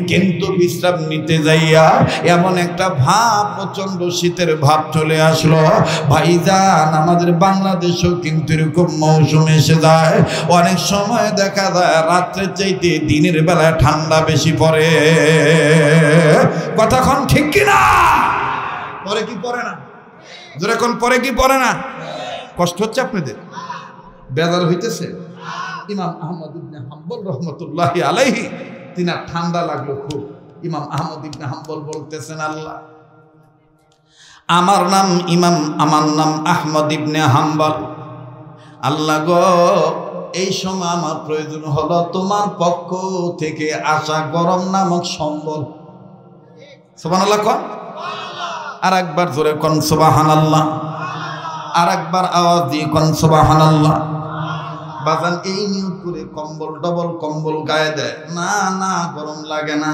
কিন্তু বিশ্রাম নিতে যাইয়া এমন একটা ভাব, প্রচন্ড শীতের ভাব চলে আসলো। ভাইজান, আমাদের বাংলাদেশেও কিন্তু এরকম মৌসুম এসে যায়। অনেক সময় দেখা যায় রাত্রে চাইতে দিনের বেলায় ঠান্ডা বেশি পড়ে। কথাক্ষণ ঠিক কিনা? পরে কি পড়ে না? জোরে কোন পরে কি পড়ে না? কষ্ট হচ্ছে আপনাদের? বেজার হইতেছে? ইমাম আহমদ ইবনে হাম্বল রহমতুল্লাহি আলাইহি তিনার ঠান্ডা লাগলো খুব। ইমাম আহমদ ইবনে হাম্বল বলতেছেন, আল্লাহ আমার নাম আহমদ ইবনে হাম্বল, আল্লাহ গো এই সময় আমার প্রয়োজন হলো তোমার পক্ষ থেকে আসা গরম নামক সম্বল। সুবহানাল্লাহ কোন? আর একবার জোরে কোন সুবহানাল্লাহ। আর একবার আওয়াজ দিয়ে কোন সুবহানাল্লাহ। বাজান এই নিয়ত করে কম্বল, ডবল কম্বল গায়ে দেয়, না না গরম লাগে না,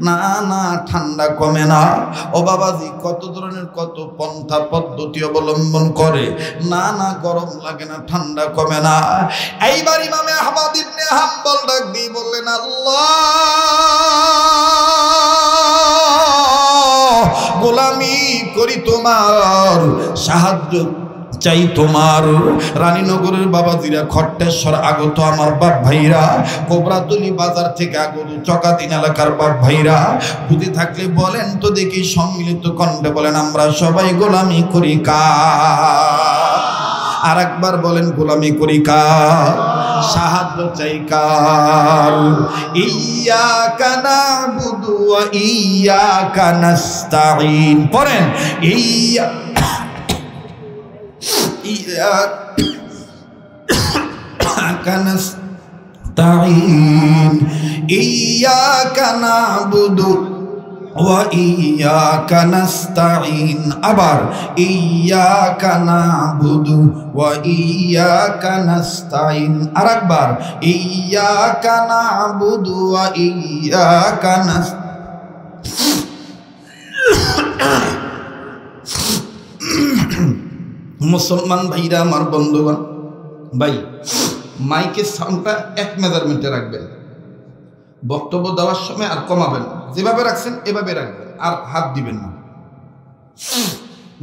না না ঠান্ডা কমে না। ও বাবাজি কত ধরনের কত পন্থা পদ্ধতি অবলম্বন করে, না না গরম লাগে না, ঠান্ডা কমে না। এইবার ইমামে আহমদ ইবনে হাম্বল ডাক দিয়ে বললেন, আল্লাহ গোলামি করি তোমার, সাহায্য চাই তোমার। রানীনগরের বাবাজিরা, খট্টেশ্বর আগত আমার বাপ ভাইরা, কোবরাতলি বাজার থেকে আগত চকাতিন এলাকার বাপ ভাইরা, বুঝে থাকলে বলেন তো দেখি সম্মিলিত কণ্ঠে বলেন, আমরা সবাই গোলামি করি কার? আর একবার বলেন, গোলামি করি কার? সাহায্য চাই কার? ইয়্যাকা না'বুদু ওয়া ইয়্যাকা নাস্তাঈন। পড়েন, ইয়্যাকা নাস্তাঈন, ইয়্যাকা না'বুদু ওয়া ইয়্যাকা নাস্তাঈন। আবার ইয়্যাকা না'বুদু ওয়া ইয়্যাকা নাস্তাঈন। আরেকবার ইয়্যাকা না'বুদু ওয়া ইয়্যাকা নাস্তাঈন। মুসলমান ভাইরা আমার বন্ধুগণ, ভাই মাইকের সাউন্ডটা এক মেজারমেন্টে রাখবেন, বক্তব্য দেওয়ার সময় আর কমাবেন, যেভাবে রাখছেন এভাবে রাখবেন, আর হাত দিবেন না।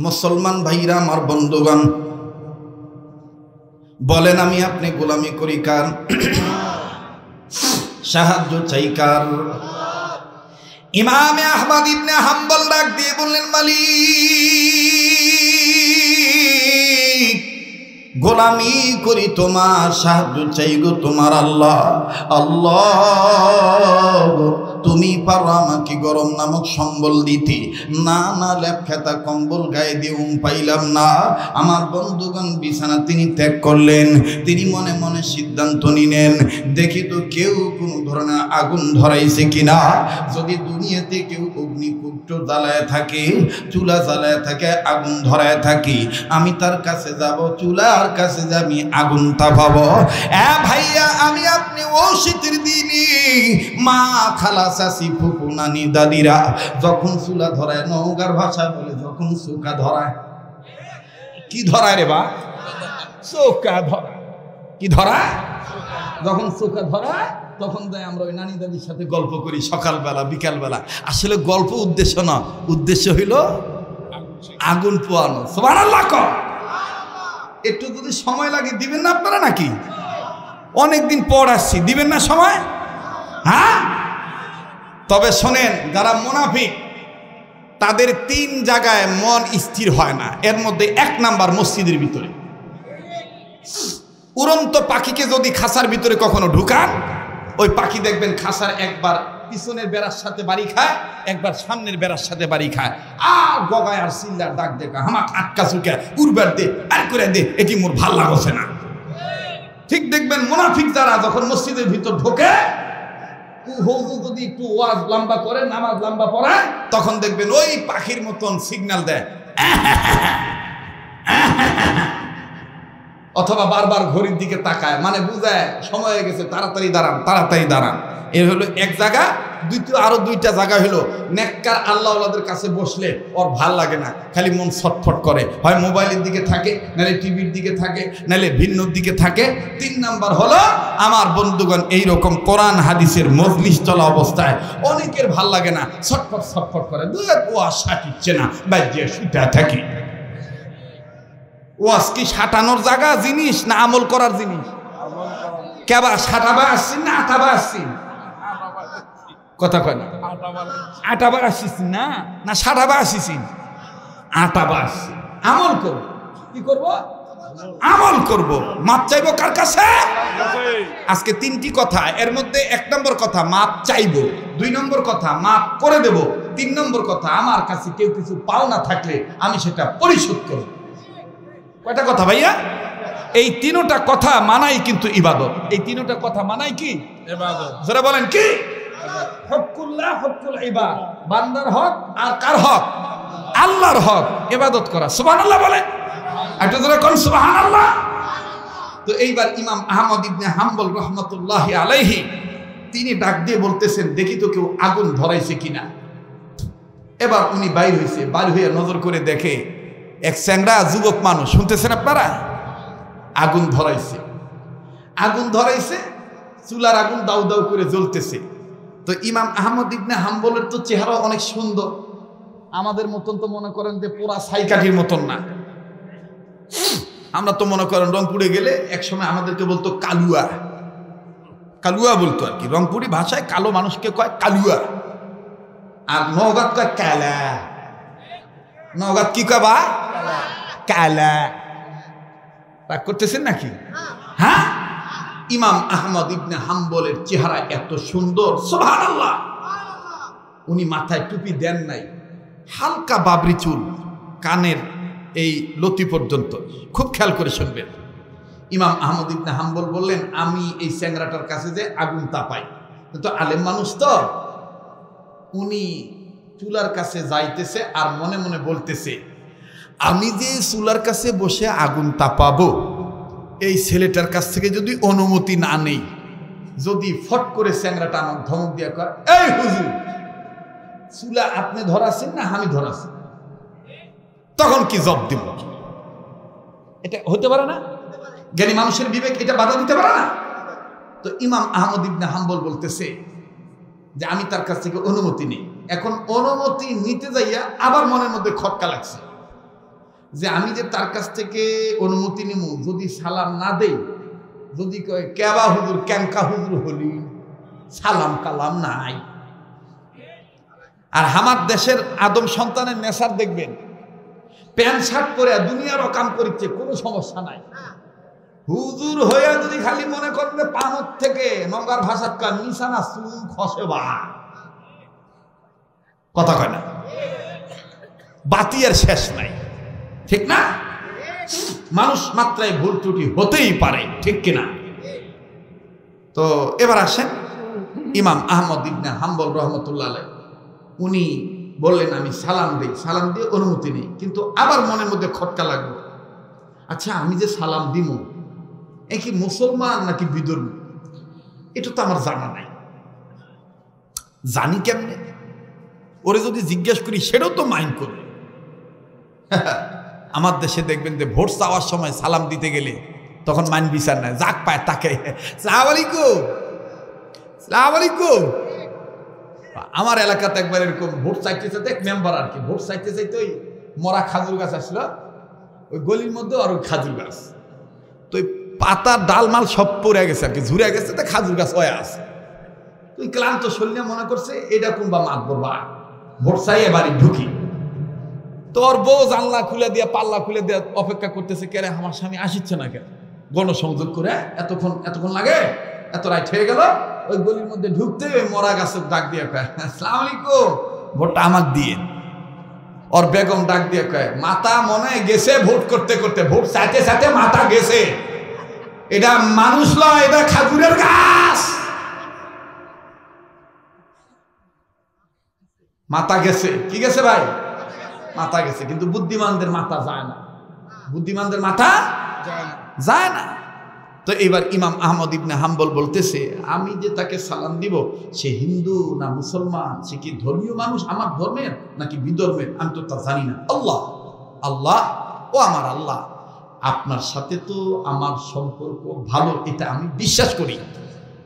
মুসলমান ভাইরা আমার বন্ধুগণ, বলেন আমি আপনি গোলামি করি কার? সাহায্য চাই কার? ইমামে আহমদ ইবনে হাম্বল ডাক দিয়ে বললেন, মালিক গোলামি করি তোমার, সাহায্য চাই গো তোমার আল্লাহ। আল্লাহ তুমি পারো আমাকে গরম নামক সম্বল দিতে, না না লেপ খেতা কম্বল গায়ে দিয়ে পাইলাম না। আমার বন্ধুগণ বিছানা তিনি ত্যাগ করলেন, তিনি মনে মনে সিদ্ধান্ত নিলেন, দেখি তো কেউ কোনো ধরনের আগুন ধরাইছে কিনা। যদি দুনিয়াতে কেউ অগ্নিকুণ্ড জ্বালায় থাকে, চুলা জ্বালায় থাকে, আগুন ধরায় থাকি, আমি তার কাছে যাব, চুলার কাছে যাবি, আগুন তাপাবো। ভাইয়া আমি আপনি ও শীতের দিনে মা, খালা, চাচি, ফুপু, নানি, দাদিরা যখন চুলা ধরায়, নওগাঁর ভাষা বলে যখন চৌকা ধরায়। কি ধরায় রে বা? চৌকা ধরায়। কি ধরায়? যখন চৌকা ধরায় তখন যাই আমরা ওই নানি দাদির সাথে গল্প করি সকালবেলা বিকালবেলা। আসলে গল্প উদ্দেশ্য না, উদ্দেশ্য হইল আগুন পোয়ানো। সুবহানাল্লাহ। একটু যদি সময় লাগে দিবেন না আপনারা নাকি? অনেকদিন পর আসছি, দিবেন না সময়? হ্যাঁ, তবে শোনেন, যারা মুনাফিক তাদের 3 জায়গায় মন স্থির হয় না। এর মধ্যে 1 নাম্বার মসজিদের ভিতরে। উড়ন্ত পাখিকে যদি খাঁচার ভিতরে কখনো ঢুকান, ওই পাখি দেখবেন খাঁচার একবার পিছনের বেড়ার সাথে বাড়ি খায়, একবার সামনের বেড়ার সাথে বাড়ি খায়, আর গগায় আর চিল্লার ডাক দেখা, হামাক আটকা চুকে উড়বার দে, আর করে দে, এটি মোর ভাল লাগছে না। ঠিক দেখবেন মুনাফিক যারা যখন মসজিদের ভিতর ঢোকে, যদি একটু ওয়াজ লম্বা করে, নামাজ লম্বা পড়ায়, তখন দেখবেন ওই পাখির মতন সিগন্যাল দেয়, অথবা বারবার ঘড়ির দিকে তাকায়, মানে বুঝায় সময় হয়ে গেছে, তাড়াতাড়ি দাঁড়ান, তাড়াতাড়ি দাঁড়ান। এর হলো এক জায়গা। দ্বিতীয় আরো 2টা জায়গা হলো নেককার আল্লাহওয়ালাদের কাছে বসলে ওর ভাল লাগে না, খালি মন ছটফট করে, হয় মোবাইলের দিকে থাকে, নাহলে টিভির দিকে থাকে, নাহলে ভিন্নর দিকে থাকে। 3 নাম্বার হলো আমার বন্ধুগণ এইরকম কোরআন হাদিসের মজলিস চলা অবস্থায় অনেকের ভাল লাগে না, ছটফট ছটফট করে, ওয়াজ সাটিচ্ছে না, বাজিয়ে শুতে থাকি। ওয়াজ কি সাটানোর জায়গা জিনিস না আমল করার জিনিস? কেবা সাটাবা আসছেন না আটাবা আসছেন? কথা কয় না, আটাবা আসছিস না না সাটাবা আসিস? আটাবা আসছি। আমল করব, কি করব? আমল করব। মাপ চাইবো কার কাছে? আজকে তিনটি কথা, এর মধ্যে 1 নম্বর কথা মাপ চাইবো, 2 নম্বর কথা মাপ করে দেব, 3 নম্বর কথা আমার কাছে কেউ কিছু পাওনা থাকলে আমি সেটা পরিশোধ করব। কয়টা কথা ভাইয়া? এই 3টা কথা মানাই কিন্তু ইবাদত। এই 3টা কথা মানাই কি ইবাদত? যারা বলেন কি হকুল্লাহ, হকুল ইবাদ, বান্দার হক আর কার হক? আল্লাহর হক। ইবাদত করা। সুবহানাল্লাহ বলেন, একটা জোরে কোন সুবহানাল্লাহ। তো এইবার ইমাম আহমদ ইবনে হাম্বল রহমাতুল্লাহি আলাইহি তিনি ডাক দিয়ে বলতেছেন, দেখি তো কেউ আগুন ধরাইছে কিনা। এবার উনি বাইর হইছে, বাইর হয়ে নজর করে দেখে এক চ্যাংড়া যুবক মানুষ, শুনতেছেন আপনারা, আগুন ধরাইছে। আগুন ধরাইছে, চুলার আগুন দাউ দাউ করে জ্বলতেছে। তো ইমাম আহমদ ইবনে হাম্বলের তো চেহারা অনেক সুন্দর, আমাদের মতন তো মনে করেন যে পোড়া ছাইকাঠির মতন না। আমরা তো মনে করেন রংপুরে গেলে একসময় আমাদেরকে বলতো কালুয়া, কালুয়া বলতো আর কি। রংপুরি ভাষায় কালো মানুষকে কয় কালুয়া, আর নওগাঁ কয় কালা। নওগাঁ কি কয় বা? কালা। রাগ করতেছেন নাকি? হ্যাঁ, ইমাম আহমদ ইবনে হাম্বলের চেহারা এত সুন্দর, সুবহানাল্লাহ। উনি মাথায় টুপি দেন নাই, হালকা বাবরি চুল, কানের এই লতি পর্যন্ত। খুব খেয়াল করে শুনবেন। ইমাম আহমদ ইবনে হাম্বল বললেন, আমি এই চ্যাংরাটার কাছে যে আগুন তাপাই, কিন্তু আলেম মানুষ তো, উনি চুলার কাছে যাইতেছে আর মনে মনে বলতেছে, আমি যে চুলার কাছে বসে আগুন তাপাবো, এই ছেলেটার কাছ থেকে যদি অনুমতি না নেই, যদি ফট করে চ্যাংরাটা আমার ধমক দিয়া কয়, এই হুজুর, চুলা আপনি ধরাছেন না আমি ধরাছি, তখন কি জবাব দিব? এটা হতে পারে না? জ্ঞানী মানুষের বিবেক এটা বাধা দিতে পারে না? তো ইমাম আহমদ ইবনে হাম্বল বলতেছে যে আমি তার কাছ থেকে অনুমতি নেই। এখন অনুমতি নিতে যাইয়া আবার মনের মধ্যে খটকা লাগছে যে আমি যে তার কাছ থেকে অনুমতি নিব, যদি সালাম না দেই, যদি কয় কেবা হুজুর, ক্যাঙ্কা হুজুর হলি, সালাম কালাম নাই। আর আমার দেশের আদম সন্তানের নেশার দেখবেন, প্যান্ট শার্ট পরে দুনিয়ার কাম করছে, কোনো সমস্যা নাই। হুজুর হইয়া যদি খালি মনে করবে পামত থেকে নঙ্গার ভাষার কান নিশানা চুল খসে বা, কথা কয় না, বাতি আর শেষ নাই, ঠিক না? মানুষ মাত্রায় ভুল ত্রুটি হতেই পারে, ঠিক কিনা? তো এবার আসেন ইমাম আহমদ ইবনে হাম্বল রহমতুল্লাহ আলাইহি, উনি বললেন আমি সালাম দিই, সালাম দিয়ে অনুমতি নেই, কিন্তু আবার মনের মধ্যে খটকা লাগলো, আচ্ছা আমি যে সালাম দিব, এ কি মুসলমান নাকি বিধর্মী, এটা তো আমার জানা নাই, জানি কেমনে? ওরে যদি জিজ্ঞেস করি সেটাও তো মাইন্ড করবে। আমার দেশে দেখবেন যে ভোট চাওয়ার সময় সালাম দিতে গেলে তখন মাইন বিচার নাই, যাক পায় তাকে সালাম আলাইকুম, সালাম আলাইকুম। আমার এলাকাতে একবার এরকম ভোট চাইতে চাইতে এক মেম্বার আর কি, ভোট চাইতে চাইতে ওই মরা খাজুর গাছ আসলো ওই গলির মধ্যে, আর ওই খাজুর গাছ তো ওই পাতার ডালমাল সব পড়ে গেছে আর কি, ঝুরে গেছে, তো খাজুর গাছ ওয়া আছে। তুই ক্লান্ত শরীরে মনে করছে এটা কোনবা মাত বলবা, ভোট চাই এবারই ঢুকি। তোর বউ জানলা খুলে দিয়া পাল্লা খুলে দিয়া অপেক্ষা করতেছে, কে রে আমার স্বামী আসিচ্ছে না কেন, গণসংযোগ করে এতক্ষণ লাগে, এত রাইট হয়ে গেল। ওই গলির মধ্যে ঢুকতে ওই মরা গাছের ডাক দিয়ে কয় আসসালামু আলাইকুম, ভোটটা আমার দিয়ে। ওর বেগম ডাক দিয়ে কয় মাথা মনে গেছে ভোট করতে করতে, ভোট চাইতে চাইতে মাথা গেছে, এটা মানুষ লয়, এটা খাজুরের গাছ, মাথা গেছে। কি গেছে ভাই? মাথা গেছে। কিন্তু বুদ্ধিমানদের মাথা যায় না, বুদ্ধিমানদের মাথা যায় না। তো এবার ইমাম আহমদ ইবনে হাম্বল বলতেছে, আমি যে তাকে সালাম দিব, সে হিন্দু না মুসলমান, সে কি ধর্মীয় মানুষ আমার ধর্মের নাকি বিধর্মের, আমি তো তা জানি না। আল্লাহ আল্লাহ ও আমার আল্লাহ, আপনার সাথে তো আমার সম্পর্ক ভালো, এটা আমি বিশ্বাস করি।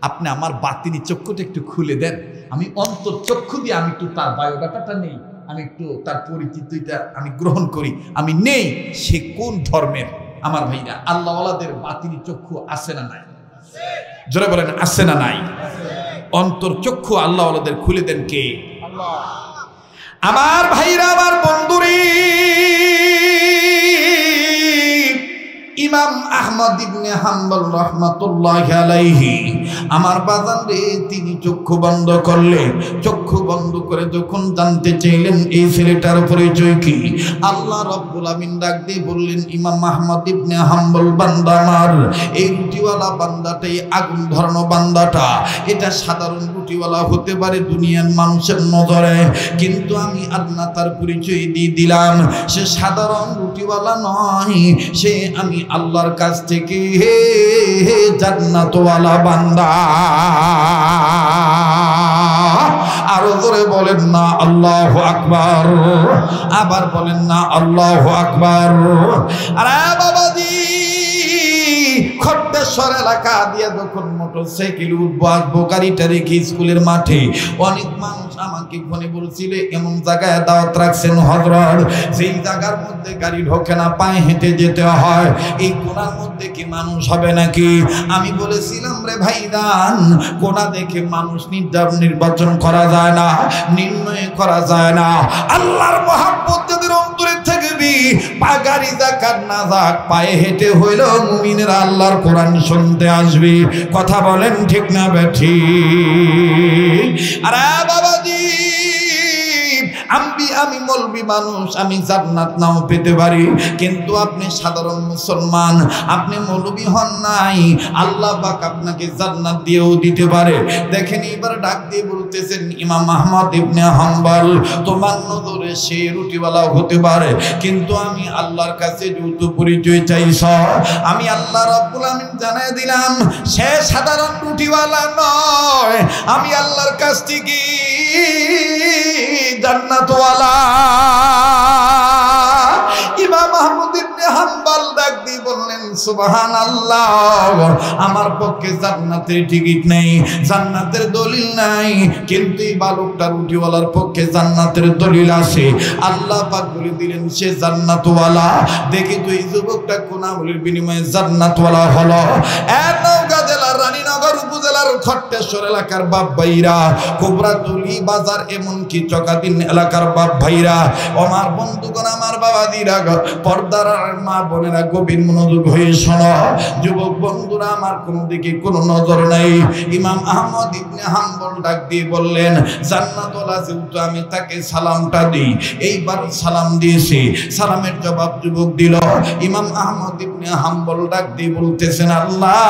আপনি আমার বাতিনি চক্ষুটা একটু খুলে দেন, আমি অন্তর চক্ষু দিয়ে আমি একটু তার বায়োডাটাটা নেই, আমি একটু তার পরিচিতিটা আমি গ্রহণ করি, আমি নেই সে কোন ধর্মের। আমার ভাইরা, আল্লাহওয়ালাদের বাতিনি চক্ষু আছে না নাই? জোরে বলেন আছে না নাই? অন্তর চক্ষু আল্লাহ ওয়ালাদের খুলে দেন কে? আমার ভাইরা, আমার বন্ধুরি, ইমাম আহমদ ইবনে হাম্বল রাহমাতুল্লাহি আলাইহি আমার বাজান রে, তিনি চক্ষু বন্ধ করলেন। চক্ষু বন্ধ করে যখন জানতে চাইলেন এই ছেলেটার পরিচয় কি, আল্লাহ রাব্বুল আমিন ডাক দিয়ে বললেন, ইমাম আহমদ ইবনে হাম্বল বান্দা আমার, এই রুটিওয়ালা বান্দাটাই আগুন ধরানো বান্দাটা, এটা সাধারণ রুটিওয়ালা হতে পারে দুনিয়ার মানুষের নজরে, কিন্তু আমি আল্লাহ তার পরিচয় দিয়ে দিলাম, সে সাধারণ রুটিওয়ালা নয়, সে আমি আল্লাহর কাছ থেকে জান্নাতওয়ালা বান্দা। আরো জোরে বলেন না আল্লাহু আকবার, আবার বলেন না আল্লাহু আকবার। আরে বাবাজি, খট্টেশ্বর এলাকা দিয়ে যখন মোটরসাইকেল উঠবো আসবো, গাড়িটা রেখে স্কুলের মাঠে, অনেক মানুষ আমাকে ফোনে বলছিল এমন জায়গায় দাওয়াত রাখছেন হযরত, যেই জায়গার মধ্যে গাড়ি ঢোকে না, পায়ে হেঁটে যেতে হয়, এই কোনার মধ্যে কি মানুষ হবে নাকি? আমি বলেছিলাম, রে ভাইদান, কোনা দেখে মানুষ নির্বাচন করা যায় না, নির্ণয় করা যায় না। আল্লাহর মহব্বত যাদের অন্তরে থাকবে, পা গাড়ি যাক আর না যাক, পায়ে হেঁটে হইলেও মুমিনেরা আল্লাহর কোরআন শুনতে আসবে। কথা বলেন ঠিক না বেঠিক? আরে বাবাজি, আমি মৌলবি মানুষ, আমি জান্নাত নাও পেতে পারি, কিন্তু আপনি সাধারণ মুসলমান, আপনি মৌলবি হন নাই, আল্লাহ পাক আপনাকে জান্নাত দিয়েও দিতে পারে। দেখেন এবার ডাক দিয়ে বলতেছেন, ইমাম আহমদ ইবনে হাম্বল, তোমার নজরে সে রুটিওয়ালা হতে পারে, কিন্তু আমি আল্লাহর কাছে যেহেতু পরিচয় চাইছ, আমি আল্লাহ রাব্বুল আমিন জানাই দিলাম, সে সাধারণ রুটিওয়ালা নয়, আমি আল্লাহর কাছ থেকে জান্নাতওয়ালা। ইমাম আহমদ ইবনে হাম্বল ডাক দিয়ে বললেন, সুবহানাল্লাহ, আমার পক্ষে জান্নাতের টিকিট নেই, জান্নাতের দলিল নাই, কিন্তু এই বালকটা রুটিওয়ালার পক্ষে জান্নাতের দলিল আছে। আল্লাহ পাক বলে দিলেন সে জান্নাতওয়ালা। দেখি তো এই যুবকটা কোন আমলের বিনিময়ে জান্নাতওয়ালা হলো। নওগাঁ জেলার রানীনগর উপজেলার খট্টেশ্বর এলাকার বাপ ভাইরা, কোবরাতুলি বাজার, এমনকি চকাদিন এলাকার বাপ ভাইরা, আমার বন্ধুগণ, আমার বাবাদিরা, পর্দার মা বোনেরা, গভীর মনোযোগ হয়ে শোনো। যুবক বন্ধুরা আমার, কোন দিকে কোনো নজর নাই। ইমাম আহমদ ইবনে হাম্বল ডাক দিয়ে বললেন, জান্নাতওয়ালা যেহেতু, আমি তাকে সালামটা দিই। এইবার সালাম দিয়েছি, সালামের জবাব যুবক দিল। ইমাম আহমদ ইবনে হাম্বল ডাক দিয়ে বলতেছেন, আল্লাহ,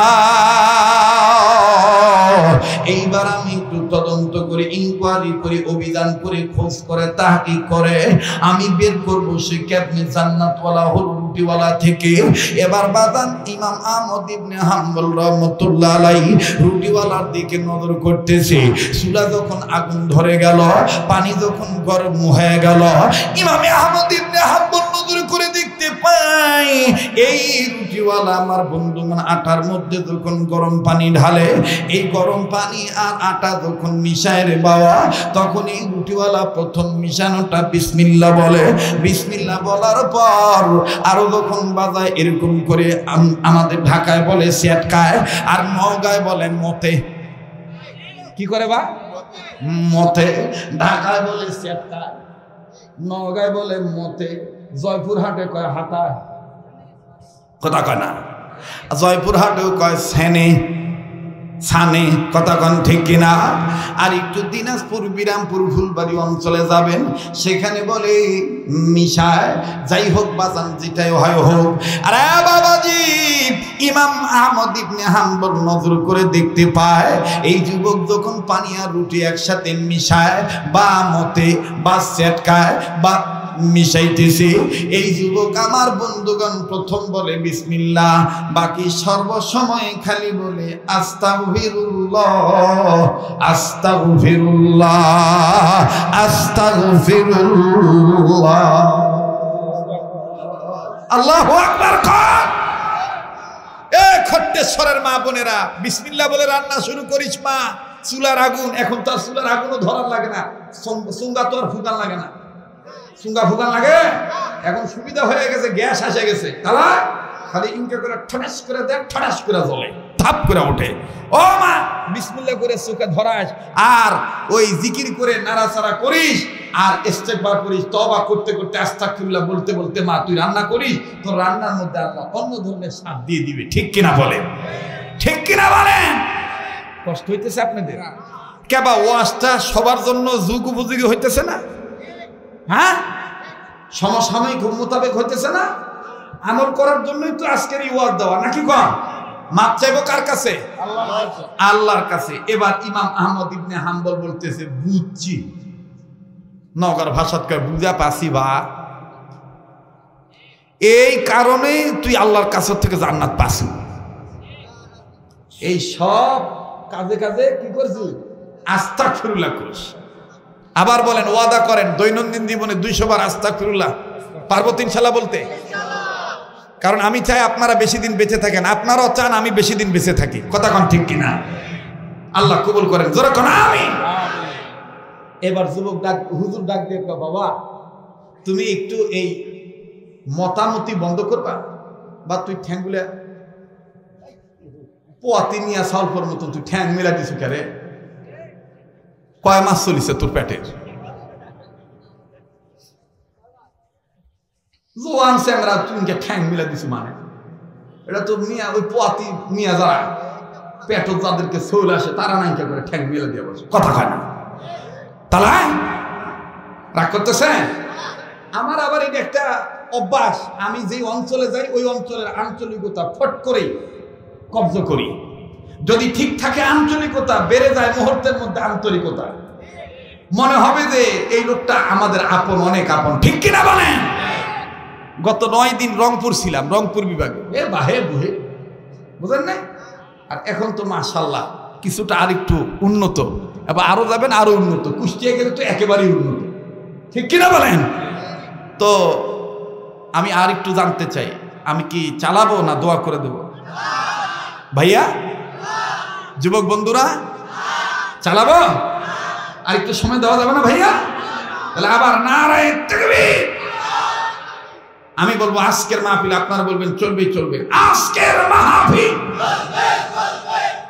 এইবার আমি একটু তদন্ত করে, ইনকোয়ারি করে, অভিযান করে, খোঁজ করে, তাহকিক করে আমি বের করবো সে কেমনে জান্নাতওয়ালা হলো রুটিওয়ালা থেকে। এবার বাদান ইমাম আহমদ ইবনে হাম্বল রাহমাতুল্লাহ আলাইহি রুটিওয়ালার দিকে নজর করতেছে। চুলা যখন আগুন ধরে গেল, পানি যখন গরম হয়ে গেল, ইমাম আহমদ ইবনে হাম্বল নজর করে দেখতে পাই এই রুটিওয়ালা আমার বন্ধুগণ আটার মধ্যে যখন গরম পানি ঢালে, এই গরম পানি আর আটা যখন মিশায় রে বাবা, তখন এই রুটিওয়ালা প্রথম মিশানোটা বিসমিল্লাহ বলে। বিসমিল্লাহ বলার পর আরো যখন বাজায়, এরকম করে আমাদের ঢাকায় বলে সেটকায়, আর নওগাঁয় বলে মতে। কি করে বা? মতে। ঢাকায় বলে সেটকায়, নওগাঁয় বলে মতে, জয়পুরহাটে কয় হাতা, কথা কয় না, জয়পুরহাটেও কয় সেনে, ছানে, কথা কন ঠিক কিনা? আর একটু দিনাজপুর, বিরামপুর, ফুলবাড়ি অঞ্চলে যাবেন, সেখানে বলে মিশায়। যাই হোক বাজান, যেটাই হয় হোক। আরে বাবাজি, ইমাম আহমদ ইবনে হাম্বল নজর করে দেখতে পায় এই যুবক যখন পানি আর রুটি একসাথে মিশায়, বা মতে, বা সেটকায়, বা মিশাইতেছে, এই যুবক আমার বন্ধুগণ প্রথম বলে বিসমিল্লাহ, বাকি সর্বসময় খালি বলে আস্তাগফিরুল্লাহ, আস্তাগফিরুল্লাহ, আস্তাগফিরুল্লাহ। আল্লাহু আকবার। এ খট্টেশ্বরের মা বোনেরা, বিসমিল্লাহ বলে রান্না শুরু করিস মা। চুলার আগুন, এখন তো আর চুলার আগুনও ধরার লাগে না, সুঙ্গা তো আর ফুকান লাগে না, সুঙ্গা ফুকান লাগে, এখন সুবিধা হয়ে গেছে, গ্যাস এসে গেছে, তারা খালি ইনকা করে ঠনাস করে দেয়, ঠনাস করে জ্বলে, থাপ করে ওঠে। ও মা বিসমিল্লাহ করে চোখে ধরাস, আর ওই জিকির করে নাড়াচাড়া করিস, আর ইস্তেগফার করিস, তওবা করতে করতে আস্তাগফিরুল্লাহ বলতে বলতে মা তুই রান্না করিস, তোর রান্নার মধ্যে আল্লাহ অন্য ধরনের স্বাদ দিয়ে দিবে। ঠিক কিনা বলেন? ঠিক কিনা বলেন? কষ্ট হইতেছে আপনাদের? কেবা ওয়াজটা সবার জন্য যুগ উপযোগী হইতেছে না? হ্যাঁ, সমসাময়িক মোতাবেক হইতেছে না? আমল করার জন্যই তো আজকের এই ওয়াজ দেওয়া, নাকি কম? মাপ চাইবো কার কাছে? আল্লাহর কাছে। এবার ইমাম আহমদ ইবনে হাম্বল বলতেছে, বুঝছি, নগর ভাষাত কয় বুঝা পাসি বা, এই কারণে তুই আল্লাহর কাছ থেকে জান্নাত পাসি। এই সব কাজে কাজে কি করছিস? আস্তাগফিরুল্লাহ করিস। আবার বলেন, ওয়াদা করেন দৈনন্দিন জীবনে 200 বার আস্তাগফিরুল্লাহ পারবো তো ইনশাআল্লাহ বলতে? কারণ আমি চাই আপনারা বেশি দিন বেঁচে থাকেন, আপনারাও চান আমি বেশি দিন বেঁচে থাকি। কথা কোন ঠিক কিনা? আল্লাহ কবুল করেন, জোরে কোন আমিন। এবার যুবক ডাক, হুজুর ডাক দিয়ে, বাবা তুমি একটু এই মতামতি বন্ধ করবা, বা তুই ঠ্যাংগুলা পোয়াতি নিয়া সালফর মতন তুই ঠ্যাং মিলা দিছু কে রে? কয় মাস চলিছে তোর পেটের? জোয়ান স্যাংরা তুই ঠ্যাং মিলা দিছু, মানে এটা তো মিয়া ওই পোয়াতি মিয়া যারা পেট যাদেরকে চলে আসে তারা নাইকা করে ঠ্যাং মিলা দিয়ে বলছে। কথা কয় না? তালাই রাগ করতেছেন? আমার আবার এটা একটা অভ্যাস, আমি যে অঞ্চলে যাই ওই অঞ্চলের আঞ্চলিকতা ফট করে কব্জা করি। যদি ঠিক থাকে আঞ্চলিকতা, বেড়ে যায় মুহূর্তের মধ্যে আন্তরিকতা, মনে হবে যে এই লোকটা আমাদের আপন, অনেক আপন। ঠিক কিনা বলেন? গত 9 দিন রংপুর ছিলাম, রংপুর বিভাগে, এ বাহে বুহে, বুঝেন না? আর এখন তো মাশাআল্লাহ কিছুটা আর একটু উন্নত, এবার আরো যাবেন আরো উন্নত, কুষ্টিয়া গেলে তো একেবারেই উন্নত। ঠিক কিনা বলেন? তো আমি আর একটু জানতে চাই, আমি কি চালাবো না দোয়া করে দেব? ভাইয়া, যুবক বন্ধুরা, চালাবো? আর একটু সময় দেওয়া যাবে না ভাইয়া? তাহলে আবার নারায়ে তাকবীর। আমি বলবো আজকের মাহফিল, আপনারা বলবেন চলবে চলবে। আজকের মাহফিল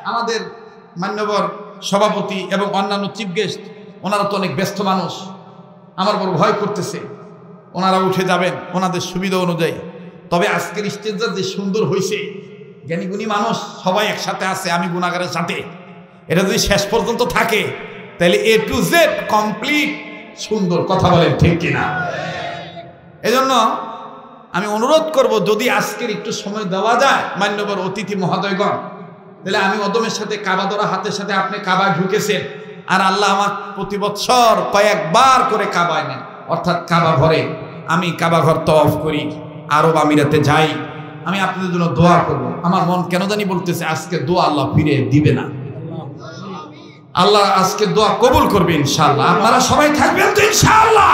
আমাদের মান্যবর সভাপতি এবং অন্যান্য চিফ গেস্ট, ওনারা তো অনেক ব্যস্ত মানুষ, আমার বড় ভয় করতেছে। ওনারা উঠে যাবেন ওনাদের সুবিধা অনুযায়ী। তবে আজকের স্টেজটা যে সুন্দর হয়েছে, জ্ঞানীগুণী মানুষ সবাই একসাথে আছে, আমি গুণাগারের সাথে, এটা যদি শেষ পর্যন্ত থাকে তাহলে A to Z কমপ্লিট সুন্দর। কথা বলেন ঠিক কিনা? এজন্য আমি অনুরোধ করব, যদি আজকের একটু সময় দেওয়া যায় মান্যবর অতিথি মহোদয়গণ, তাহলে আমি অদমের সাথে কাবা ধরা হাতের সাথে আপনি কাবায় ঢুকেছেন, আর আল্লাহ আমার প্রতি বছর কয়েকবার করে কাবায় নেন, অর্থাৎ কাবা ঘরে আমি কাবা ঘর তওয়াফ করি, আরব আমিরাতে যাই, আমি আপনাদের জন্য দোয়া করব। আমার মন কেন জানি বলতেছে আজকে দোয়া আল্লাহ ফিরে দিবে না, আল্লাহ আজকে দোয়া কবুল করবে ইনশাআল্লাহ। আপনারা সবাই থাকবেন তো ইনশাআল্লাহ?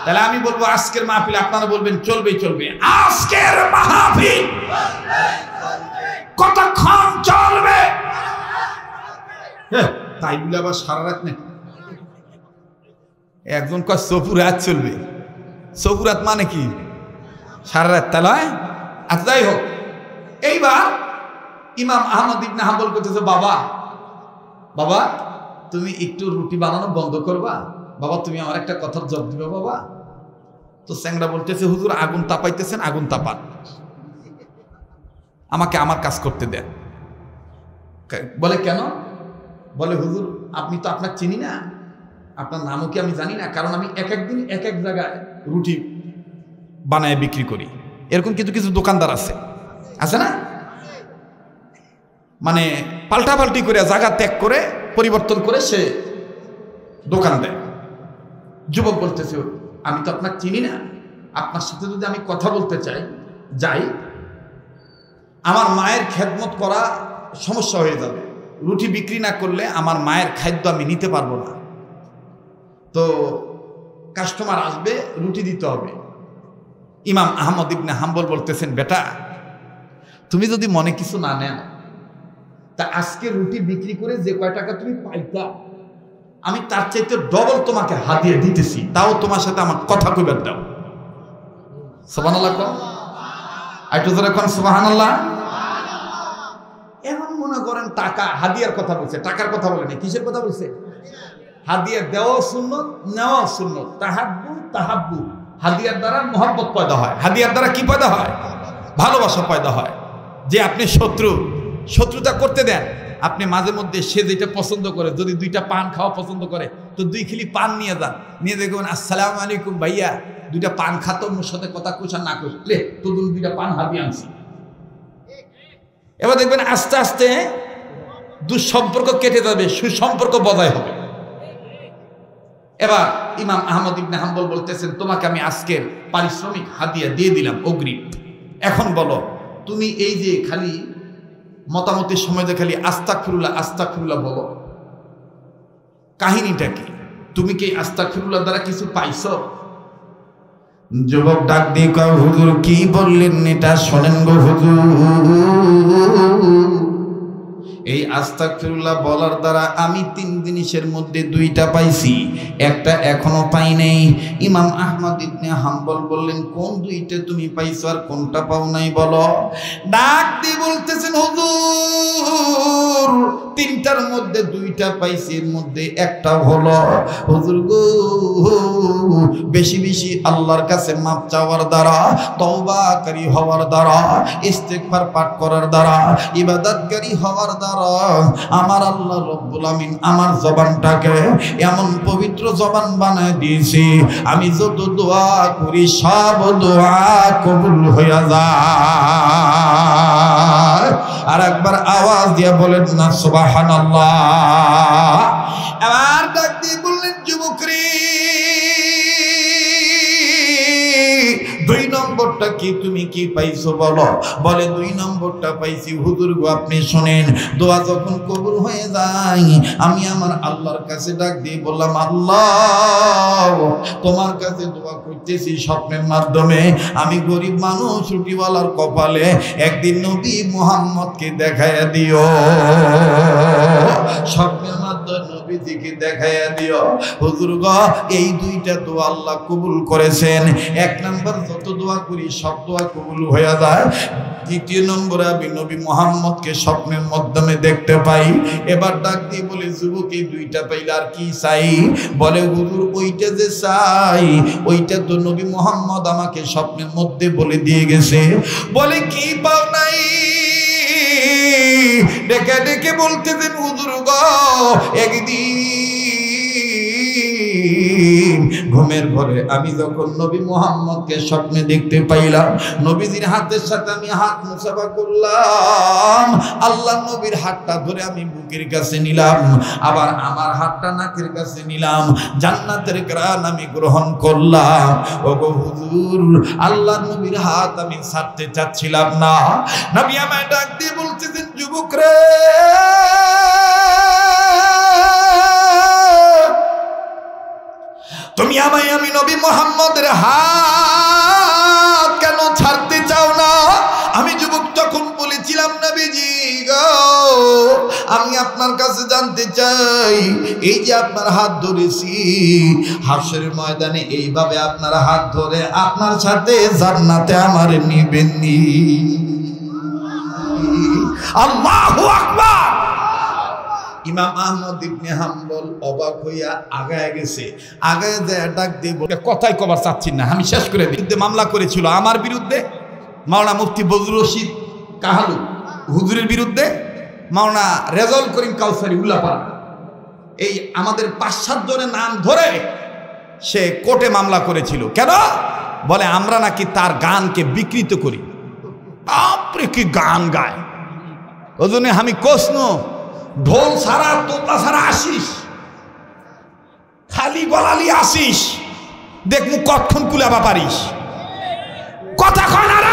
তাহলে আমি বলবো আজকের মাহফিল, আপনারা বলবেন চলবে চলবে। আজকের মাহফিল কতক্ষণ চলবে? তাই বলে আবার সারা রাত নাকি? একজন কয় সফুর রাত চলবে। সফুর রাত মানে কি? সারা রাত। তাহলে আচ্ছা যাই হোক, এইবার ইমাম আহমদ ইবনে হাম্বল করতেছে, বাবা বাবা তুমি একটু রুটি বানানো বন্ধ করবা, বাবা তুমি আমার একটা কথার জবাব দিবে বাবা। তো স্যাংরা বলতেছে, হুজুর আগুন তাপাইতেছেন, আগুন তাপান, আমাকে আমার কাজ করতে দেন। বলে কেন? বলে হুজুর আপনি তো আপনার চিনি না, আপনার নামও কি আমি জানি না, কারণ আমি এক এক দিন এক এক জায়গায় রুটি বানায় বিক্রি করি। এরকম কিছু কিছু দোকানদার আছে না, মানে পাল্টাপাল্টি করে জায়গা ত্যাগ করে পরিবর্তন করে সে দোকান দেয়। যুবক বলতেছে, আমি তো আপনাকে চিনি না, আপনার সাথে যদি আমি কথা বলতে যাই, আমার মায়ের খেদমত করা সমস্যা হয়ে যাবে। রুটি বিক্রি না করলে আমার মায়ের খাদ্য আমি নিতে পারবো না, তো কাস্টমার আসবে, রুটি দিতে হবে। ইমাম আহমদ ইবনে হাম্বল বলতেছেন, বেটা তুমি যদি মনে কিছু না নেন, তা আজকে রুটি বিক্রি করে যে কয় টাকা তুমি পাইতা, আমি তার চাইতে ডবল তোমাকে হাতিয়ে দিতেছি, তাও তোমার সাথে আমার কথা কইবার দাও। সুবহানাল্লাহ। একটু ধরে এখন সুবহানাল্লাহ। এখন মনে করেন টাকা হাদিয়ার কথা বলছে, টাকার কথা বলেনি, কিসের কথা বলছে? হাদিয়া দেওয়া সুন্নত, নেওয়া সুন্নত। তাহাব্বু, হাদিয়ার দ্বারা মোহাব্বত পয়দা হয়। হাদিয়ার দ্বারা কি পয়দা হয়? ভালোবাসা পয়দা হয়। যে আপনি শত্রুতা করতে দেন, আপনি মাঝে মধ্যে সে যেটা পছন্দ করে, যদি 2টা পান খাওয়া পছন্দ করে তো 2 খিলি পান নিয়ে যান, নিয়ে দেখবেন আসসালামু আলাইকুম ভাইয়া, 2টা পান খাতো, মোর সাথে কথা কুছা না করলে তো 2টা পান হাদিয়া আনছি। এবার দেখবেন আস্তে আস্তে দুঃসম্পর্ক কেটে যাবে, সুসম্পর্ক বজায় হবে। এবার ইমাম আহমদ ইবনে হাম্বল বলতেছেন, তোমাকে আমি আজকের পারিশ্রমিক হাদিয়া দিয়ে দিলাম অগ্রিম। এখন বলো, তুমি এই যে খালি মতামতের সময় যে খালি আস্তাগফিরুল্লাহ বলো, কাহিনীটা কি? তুমি কি আস্তাগফিরুল্লাহ দ্বারা কিছু পাইছো? যুবক ডাক দিয়ে কয়, হুজুর কি বললেন এটা শোনেন গো হুজুর। এই আস্তাগফিরুল্লাহ বলার দ্বারা আমি 3 জিনিসের মধ্যে 2টা পাইছি, একটা এখনো পাই নাই। ইমাম আহমদ ইবনে হাম্বল বললেন, কোন 2টা তুমি পাইছো আর কোনটা পাও নাই বলো? ডাক দিয়ে বলতেছেন, হুজুর 3টার মধ্যে 2টা পাইছি, এর মধ্যে একটা হলো হুজুর গো, বেশি বেশি আল্লাহর কাছে মাপ চাওয়ার দ্বারা, তওবাকারী হওয়ার দ্বারা, ইস্তেগফার পাঠ করার দ্বারা, ইবাদতকারী হওয়ার দ্বারা আমার আল্লাহ রব্বুল আমিন আমার জবানটাকে এমন পবিত্র জবান বানায় দিয়েছি, আমি যত দোয়া করি সব দোয়া কবুল হয়ে যায়। আর একবার আওয়াজ দিয়ে বলেন না সুবহানাল্লাহ। এবার ডাক দিয়ে বললেন, যুবকরে 2 নম্বরটা কি, তুমি কি পাইছো বলো? বলে 2 নম্বরটা পাইছি হুজুর গো, আপনি শোনেন, দোয়া যখন কবুল হয়ে যায় আমি আমার আল্লাহর কাছে ডাক দিয়ে বললাম, আল্লাহ তোমার কাছে দোয়া করতেছি স্বপ্নের মাধ্যমে, আমি গরিব মানুষ, রুটিওয়ালার কপালে একদিন নবী মুহাম্মদকে দেখাইয়া দিও, স্বপ্নের মাধ্যমে নবীজিকে দেখাইয়া দিও। হুজুর গো, এই 2টা দোয়া আল্লাহ কবুল করেছেন। 1 নম্বর যত দোয়া করি সব দোয়া কবুল হয়ে যায়। 2 নম্বরে আমি নবী মুহাম্মদকে স্বপ্নের মাধ্যমে দেখতে পাই। এবার ডাক দিয়ে বলে, যুবক এই 2টা পাইলে আর কি চাই? বলে, হুজুর ওইটা যে চাই ওইটা তো নবী মুহাম্মদ আমাকে স্বপ্নের মধ্যে বলে দিয়ে গেছে। বলে, কি পাও নাই? ডেকে ডেকে বলতে দেন, হুজুর গো একদিন ঘুমের ঘরে আমি যখন নবী মুহাম্মদকে স্বপ্নে দেখতে পাইলাম, নবীজির হাতের সাথে আমি হাত মুসাফা করলাম, আল্লাহ নবীর হাতটা ধরে আমি বুকের কাছে নিলাম, আবার আমার হাতটা নাকের কাছে নিলাম, জান্নাতের ঘ্রাণ আমি গ্রহণ করলাম। ওগো হুজুর, আল্লাহ নবীর হাত আমি ছাড়তে চাচ্ছিলাম না। নবী আমায় ডাক দিয়ে বলতেছেন, যুবক রে তুমি আমায়, আমি নবী মুহাম্মদের হাত কেন ছাড়তে চাও না? আমি যুবক তখন বলেছিলাম, নবীজি গো আমি আপনার কাছে জানতে চাই, এই যে আপনার হাত ধরেছি, হাসরের ময়দানে এইভাবে আপনার হাত ধরে আপনার সাথে জান্নাতে আমার নিবেননি? আল্লাহু আকবার। ইমাম আহমদ ইবনে হাম্বল অবাক হইয়া আগায় গেছে, আগায় যায় ডাক দিয়ে বলে, কথাই কবার চাচ্ছি না, আমি শেষ করে বিরুদ্ধে মামলা করেছিল আমার বিরুদ্ধে মাওলানা মুফতি বজলুর রশিদ কাহালু, হুজুরের বিরুদ্ধে মাওলানা রেজাউল করিম কাউসারি উল্লাপাড়া, এই আমাদের 5-7 জনের নাম ধরে সে কোর্টে মামলা করেছিল। কেন? বলে আমরা নাকি তার গানকে বিকৃত করি। বাপরে কি গান গায়! ওই জন্য আমি কোসন ঢোল ছাড়া তোতা ছাড়া আসিস, খালি গলালি আসিস, দেখমু কতক্ষণ কুলাবা পারিস। কথা কয় না রে।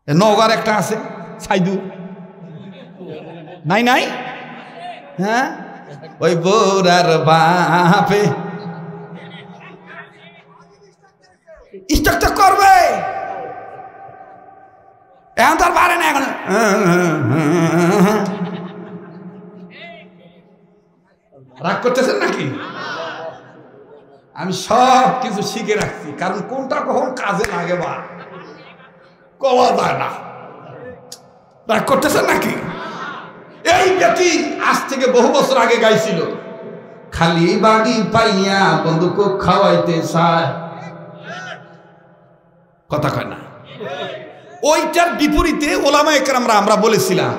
নওগাঁর একটা আছে সাইদু, নাই নাই, হ্যাঁ ওই বোরার বাপে স্টক করবে, এখন তার পারে না। এখন রাগ করতেছেন নাকি? আমি সব কিছু শিখে রাখছি, কারণ কোনটা কখন কাজে লাগে বা কওয়া যায় না। রাগ করতেছেন নাকি? এই ব্যক্তি আজ থেকে বহু বছর আগে গাইছিল, খালি বাড়ি পাইয়া বন্ধুক খাওয়াইতে চায়, কথা কয় না। ওইটার বিপরীতে ওলামা একরামরা আমরা বলেছিলাম,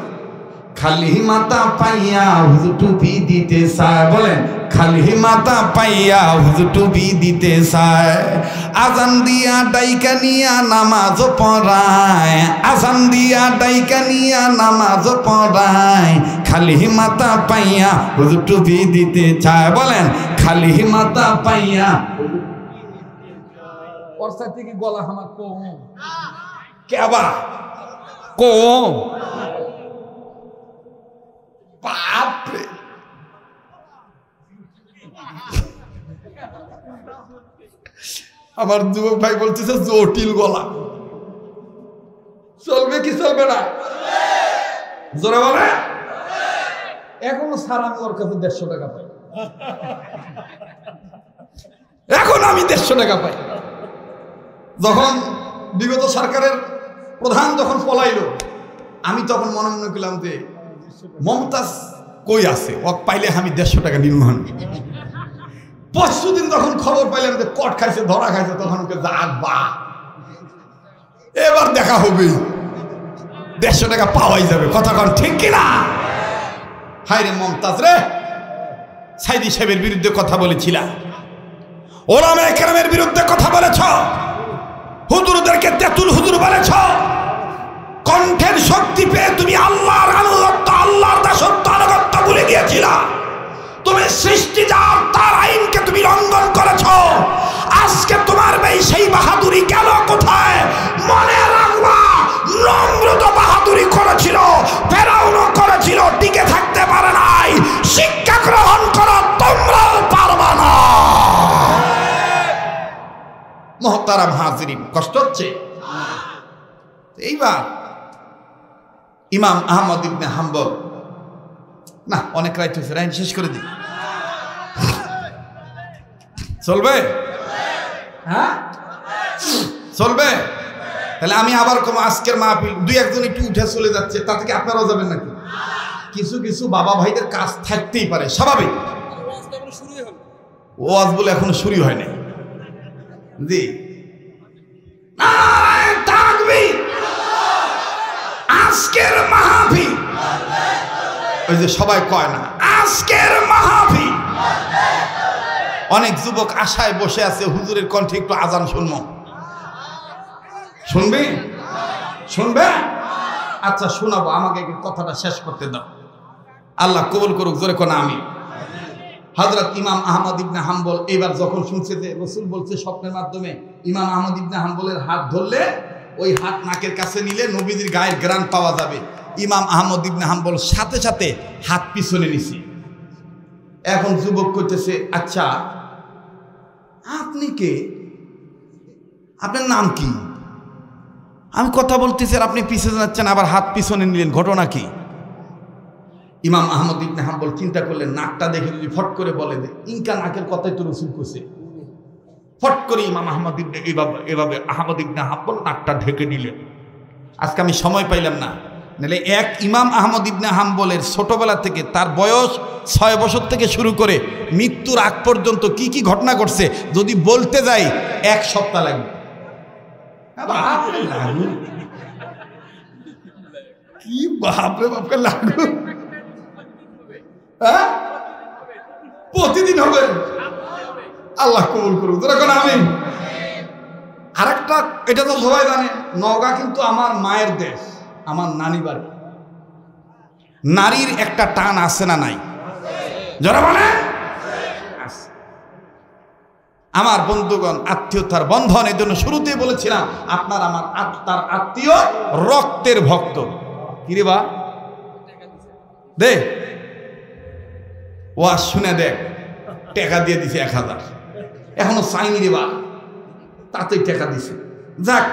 খালি মাথা পাইয়া হুজুর টুপি দিতে চায়। বলেন, খালি মাথা পাইয়া হুজুর টুপি দিতে চায়। আজান দিয়া ডাইকা নিয়া নামাজ পড়ায়, আজান দিয়া ডাইকা নিয়া নামাজ পড়ায়। খালি মাথা পাইয়া হুজুর টুপি দিতে চায়। বলেন, খালি মাথা পাইয়া। ওরসা থেকে গলা আমার কম কেবা কম বাপরে। আমার যুবক ভাই বলতেছে জটিল গলা, চলবে কি চলবে না? জোরে বলে। এখনো স্যার আমি ওর কাছে 150 টাকা পাই, এখন আমি 150 টাকা পাই। যখন বিগত সরকারের প্রধান যখন পলাইলো, আমি তখন মনে মনে করলাম যে মমতাজ কই আছে, ও পাইলে আমি 150 টাকা নির্মাণ। পরশুদিন যখন খবর পাইলাম যে কট খাইছে, ধরা খাইছে, তখন ওকে যাক বা এবার দেখা হবে, 150 টাকা পাওয়াই যাবে। কথা কন ঠিক কিনা? হাই রে মমতাজ রে, সাইদি সাহেবের বিরুদ্ধে কথা বলেছিলাম, ওলামা একরামের বিরুদ্ধে কথা বলেছ, হুজুরদেরকে তেতুল হুজুর বলেছ, কণ্ঠের শক্তি পেয়ে তুমি আল্লাহর আনুগত্য, আল্লাহর দাসত্ব আনুগত্য ভুলে গিয়েছিলা। তুমি সৃষ্টি যার তার আইনকে তুমি লঙ্ঘন করেছ। আজকে তোমার সেই বাহাদুরি গেল কোথায়? মনে রাখবা, নমরুদ বাহাদুরি করেছিল, ফেরাউনও করেছিল, টিকে থাকতে পারে নাই। শিক্ষা গ্রহণ করো, তোমরাও পারবা না। মুহতারাম হাজিরিন, কষ্ট হচ্ছে? এইবার ইমাম আহমদ ইবনে হাম্বল, না অনেক রাইট হয়েছে, রাইন শেষ করে দিই, চলবে? হ্যাঁ চলবে। তাহলে আমি আবার কম, আজকের মাহফিল 2-1 একটু উঠে চলে যাচ্ছে, তা থেকে আপনারাও যাবেন নাকি? কিছু কিছু বাবা ভাইদের কাজ থাকতেই পারে, স্বাভাবিক। ওয়াজ বলে এখনো শুরু হয়নি। জি, আজকের মাহফিল, ওই যে সবাই কয় না আজকের মাহফিল, অনেক যুবক আশায় বসে আছে হুজুরের কণ্ঠে একটু আজান শুনবো। শুনবি? শুনবে? আচ্ছা শোনাবো, আমাকে কথাটা শেষ করতে দাও। আল্লাহ কবুল করুক, জোরে কোন আমি। হযরত ইমাম আহমদ ইবনে হাম্বল এবার যখন শুনছে যে রাসূল বলছে স্বপ্নের মাধ্যমে ইমাম আহমদ ইবনে হাম্বলের হাত ধরলে ওই হাত নাকের কাছে নিলে নবীজির গায়ের ঘ্রাণ পাওয়া যাবে, ইমাম আহমদ ইবনে হাম্বল সাথে সাথে হাত পিছনে নিছে। এখন যুবক করতেছে, আচ্ছা আপনি কে? আপনার নাম কি? আমি কথা বলতেছি আর আপনি পিছনে যাচ্ছেন, আবার হাত পিছনে নিলেন, ঘটনা কি? ইমাম আহমদ ইবনে হাম্বল চিন্তা করলেন, নাকটা দেখে যদি ফট করে বলে যে ইনকা নাকের কথাই তো রাসূল কইছে, ফট করে ইমাম আহমদ ইবনে এভাবে আহমদ ইবনে হাম্বল নাকটা ঢেকে নিলেন। আজকে আমি সময় পাইলাম না, নাহলে এক ইমাম আহমদ ইবনে হাম্বলের ছোটবেলা থেকে তার বয়স 6 বছর থেকে শুরু করে মৃত্যুর আগ পর্যন্ত কি কি ঘটনা ঘটছে যদি বলতে যাই 1 সপ্তাহ লাগবে। কি বাপরে বাপকে লাগু, হ্যাঁ প্রতিদিন হবে। আল্লাহ কবুল করুক, যখন আমি আরেকটা, এটা তো সবাই জানে, নওগাঁ কিন্তু আমার মায়ের দেশ, আমার নানি বাড়ি। নারীর একটা টান আছে না নাই? যারা মানে আমার বন্ধুগণ, আত্মীয়তার বন্ধন, এই জন্য শুরুতেই বলেছিলাম আপনার আমার আত্মার আত্মীয়, রক্তের ভক্ত। কিরে বা দে ওয়াজ শুনে দেখ, টাকা দিয়ে দিছে 1000, এখনো চাইনি রে বা, তাতেই টাকা দিছে। যাক,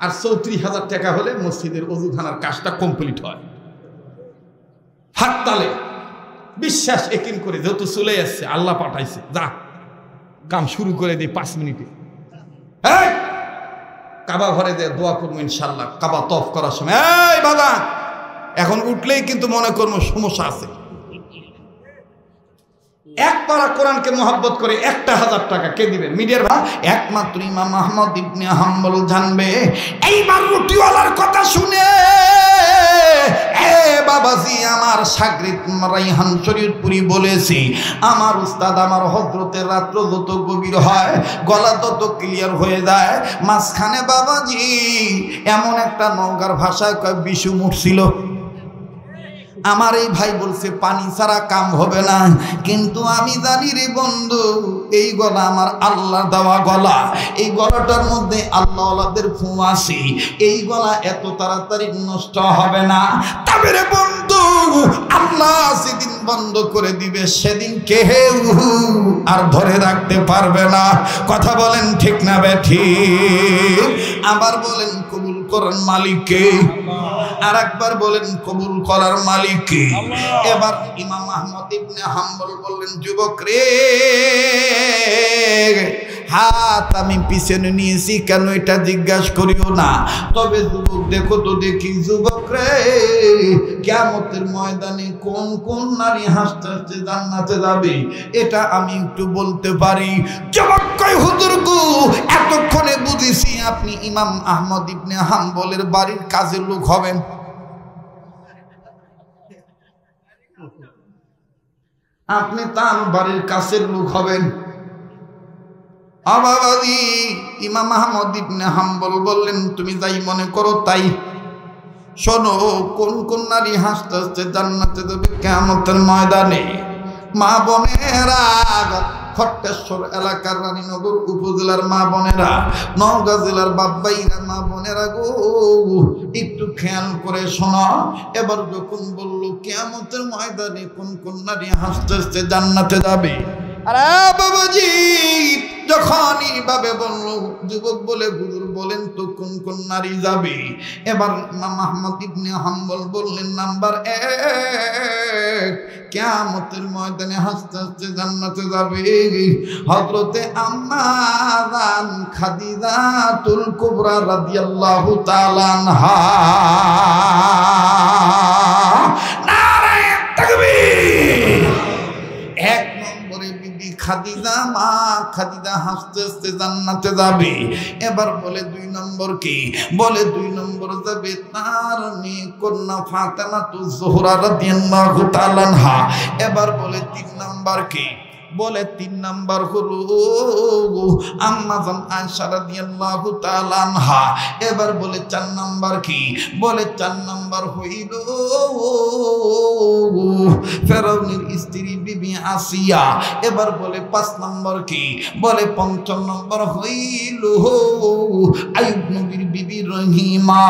আর 34,000 টাকা হলে মসজিদের অজুখানার কাজটা কমপ্লিট হয়। হাত তালে বিশ্বাস একিন করে, যেহেতু চলে আসছে, আল্লাহ পাঠাইছে, যা কাম শুরু করে দিই 5 মিনিটে। কাবা ঘরে যে দোয়া করবো ইনশাল্লাহ, কাবা তফ করার সময়। এই বাবা, এখন উঠলেই কিন্তু মনে করবো সমস্যা আছে। এক পারা কোরআনকে মহব্বত করে 1000 টাকা কে দিবেন? মিডিয়ার ভাই একমাত্র ইমাম আহমদ ইবনে হাম্বল জানবে। এইবার রুটিওয়ালার কথা শুনে বাবাজি, আমার শাগরিদ রাইহান শরীয়তপুরি বলেছি, আমার উস্তাদ আমার হযরতের রাত্র যত গভীর হয় গলা তত ক্লিয়ার হয়ে যায়। মাঝখানে বাবাজি এমন একটা নওগাঁর ভাষায় কয় বিশু মুঠছিল। আমার এই ভাই বলছে পানি ছাড়া কাম হবে না, কিন্তু আমি জানি রে বন্ধু, এই গলা আমার আল্লাহর দেওয়া গলা। এই গলাটার মধ্যে আল্লাহওয়ালাদের ফু আছে, এই গলা এত তাড়াতাড়ি নষ্ট হবে না। তবে রে বন্ধু, আল্লাহ সেদিন বন্ধ করে দিবে, সেদিন কেউ আর ধরে রাখতে পারবে না। কথা বলেন ঠিক না বেঠিক? আবার বলেন কবুল করেন মালিককে, আর একবার বলেন কবুল করার মালিক কে। এবার ইমাম আহমদ ইবনে হাম্বল বললেন, যুবক রে, হাত আমি পিছনে নিয়েছি কেন এটা জিজ্ঞাসা করিও না। তবে যুবক দেখো তো দেখি, যুবক রে, কিয়ামতের ময়দানে কোন কোন নারী হাসতে হাসতে জান্নাতে যাবে এটা আমি একটু বলতে পারি। যুবক কয়, হুজুর গো, এতক্ষণে বুঝেছি আপনি ইমাম আহমদ ইবনে হাম্বলের বাড়ির কাজের লোক হবেন। আপনি তার বাড়ির কাছের লোক হবেন। বাবাজি, ইমাম আহমদ ইবনে হাম্বল বললেন, তুমি যাই মনে করো তাই। শোনো, কোন কোন নারী হাসতে হাসতে জান্নাতে যাবে কিয়ামতের ময়দানে? মা বোনেরা, খট্টেশ্বর এলাকার রানীনগর উপজেলার মা বোনেরা, নওগাঁ জেলার বাব্বাইরা মা বোনেরা গো, একটু খেয়াল করে শোনো। এবার যখন বলল কিয়ামতের ময়দানে কোন কোন নারী হাসতে হাসতে জান্নাতে যাবে, আরে বাবাজি যখন এইভাবে বলল, যুবক বলে, হুজুর বলেন তো কোন কোন নারী যাবে? এবার ইমাম আহমদ ইবনে হাম্বল বললেন, নাম্বার 1, কিয়ামতের ময়দানে হাসতে হাসতে জান্নাতে যাবে হযরতে আম্মা জান খাদিজাতুল কুবরা রাদিয়াল্লাহু তাআলা আনহা। নারে তাকবীর! এক নম্বরে বিবি খাদিজা, মা খাদিজা হাসতে হাসতে জান্নাতে যাবে। এবার বলে 2 নম্বর কি? বলে 2 নম্বর যাবে তার মেয়ে কন্যা ফাতেমাতুজ জোহরা রাদিয়াল্লাহু তাআলা আনহা। এবার বলে 3 নম্বর কি? বলে 3 নম্বর হলো আম্মা জান আয়েশা রাদিয়াল্লাহু তাআলা আনহা। এবার বলে 4 নম্বর কি? বলে 4 নম্বর হইল ফেরাউনের স্ত্রী বিবি আসিয়া। এবার বলে 5 নম্বর কি? বলে 5 নম্বর হইল আইয়ুব নবীর বিবি রহিমা।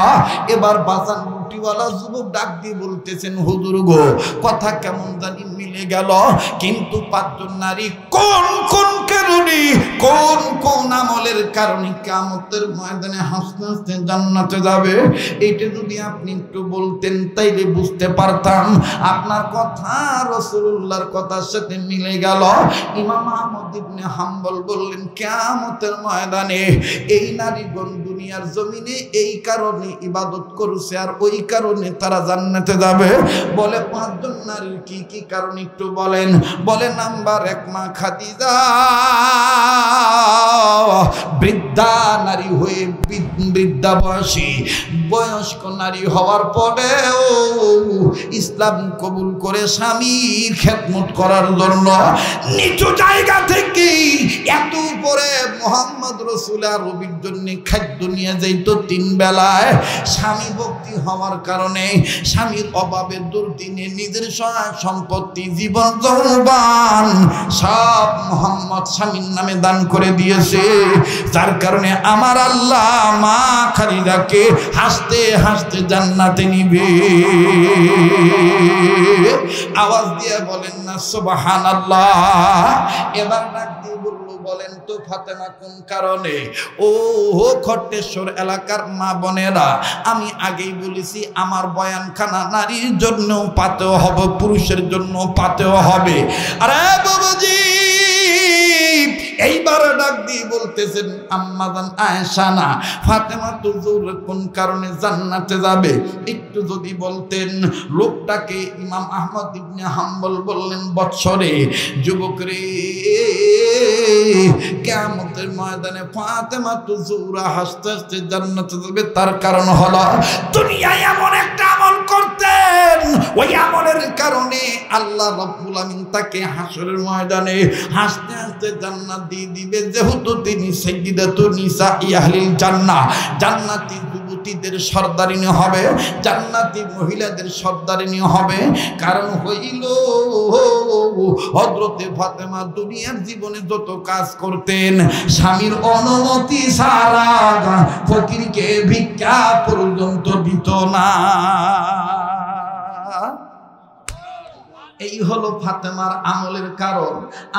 এবার বাজান রুটিওয়ালা যুবক ডাক দিয়ে বলতেছেন, হুজুর গো, কথা কেমন জানি মিলে গেল, কিন্তু 5 জন নারী কোন কোন কারণে, কোন কোন আমলের কারণে কিয়ামতের ময়দানে হাসতে হাসতে জান্নাতে যাবে, এইটা যদি আপনি একটু বলতেন তাইলে বুঝতে পারতাম। আপনার কথা রাসূলুল্লাহর কথার সাথে মিলে গেল। ইমাম আহমদ ইবনে হাম্বল বললেন, কিয়ামতের ময়দানে এই নারীগণ দুনিয়ার জমিনে এই কারণে ইবাদত করছে, আর ওই কারণে তারা জান্নাতে যাবে। বলে 5 জন নারীর কি কি কারণ একটু বলেন? বলে নাম্বার 1, মা খাদিজা বৃদ্ধা নারী হয়ে, বৃদ্ধা বয়সী বয়স্ক নারী হওয়ার পরেও ইসলাম কবুল করে স্বামীর খেদমত করার জন্য নিচু জায়গা থেকে এত উপরে মোহাম্মদ রাসূল আরবির জন্য খাদ্য নিয়ে যাইত 3 বেলায়। স্বামী ভক্তি হওয়ার কারণে স্বামীর অভাবের দুর্দিনে নিজের সহায় সম্পত্তি, জীবন যৌবন সব মোহাম্মদ স্বামীর নামে দান করে দিয়েছে। যার কারণে আমার আল্লাহ মা খাদিজাকে হাসতে হাসতে জান্নাতে নিবে। আওয়াজ দিয়ে বলেন না সুবহানাল্লাহ। এবার ডাক দিয়ে বললো, বলেন তো ফাতেমা কোন কারণে? ও খট্টেশ্বর এলাকার মা বোনেরা, আমি আগেই বলেছি আমার বয়ানখানা নারীর জন্য পাতেও হবে, পুরুষের জন্য পাতেও হবে। আরে বাবাজি, এইবার এইবারে ডাক দিয়ে বলতেছেন আম্মা জান আয়েশা না ফাতেমা তুজুর কোন কারণে জান্নাতে যাবে একটু যদি বলতেন। লোকটাকে ইমাম আহমদ ইবনে হাম্বল বললেন বৎসরে যুবক রে কিয়ামতের ময়দানে ফাতেমা তুজুরা হাসতে হাসতে জান্নাতে যাবে তার কারণ হলো দুনিয়ায় এমন একটা আমল করতেন ওই আমলের কারণে আল্লাহ রাব্বুল আমিন তাকে হাসরের ময়দানে হাসতে হাসতে জান্নাত দিয়ে দিবে যেহেতু তিনি সাইয়্যিদাতুন নিসাই আহলিল জান্নাহ জান্নাতি যুবতীদের সর্দারিনী হবে জান্নাতি মহিলাদের সর্দারিনী হবে। কারণ হইল হযরতে ফাতেমা দুনিয়ার জীবনে যত কাজ করতেন স্বামীর অনুমতি ছাড়া ফকিরকে ভিক্ষা পর্যন্ত দিত না। এই হলো ফাতেমার আমলের কারণ।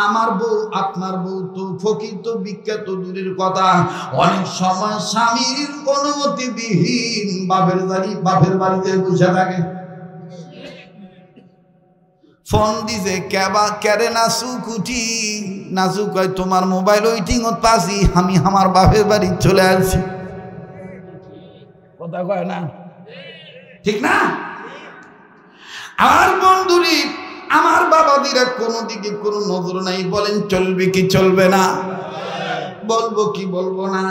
আমার বউ আপনার বউ তো ফকির তো বিখ্যাত দূরের কথা অনেক সময় স্বামীর অনুমতি বিহীন বাপের বাড়িতে বসে থাকে। ফোন দিছে কেবা কেরে নাচু কুটি নাচু কয় তোমার মোবাইল ওয়েটিং পাচ্ছি আমি আমার বাপের বাড়ি চলে আসছি। কথা কয় না ঠিক না? আমার বন্ধুরি আমার বাবাদিরা কোনো দিকে কোনো নজর নাই বলেন চলবে কি চলবে না? বলবো কি বলবো না?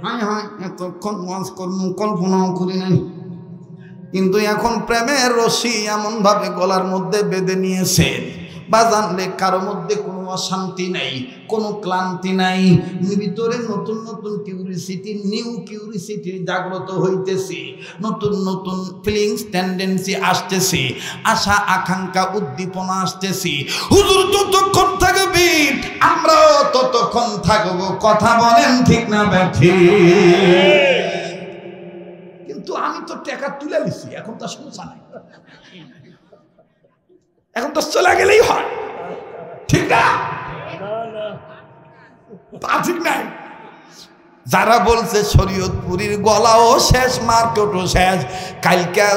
হয় হয় এতক্ষণ ওয়াজ করবো কল্পনাও করি নাই কিন্তু এখন প্রেমের রশি এমন ভাবে গলার মধ্যে বেঁধে নিয়েছে বাজানলে কারো মধ্যে কোনো অশান্তি নাই কোনো ক্লান্তি নাই ভিতরে নতুন নতুন কিউরিসিটি নিউ কিউরিসিটি জাগ্রত হইতেছে নতুন নতুন ফিলিংস টেন্ডেন্সি আসতেছে আশা আকাঙ্ক্ষা উদ্দীপনা আসতেছে। হুজুর ততক্ষণ থাকবে আমরাও ততক্ষণ থাকবো। কথা বলেন ঠিক না ব্যাঠি? কিন্তু আমি তো টাকা তুলে নিছি এখন তো সমস্যা নাই এখন তো চলে গেলেই হয় ঠিক না? তা ঠিক নাই। যারা বলছে শরীয়তপুরীর গলাও শেষ মার্কেটও শেষ কালকে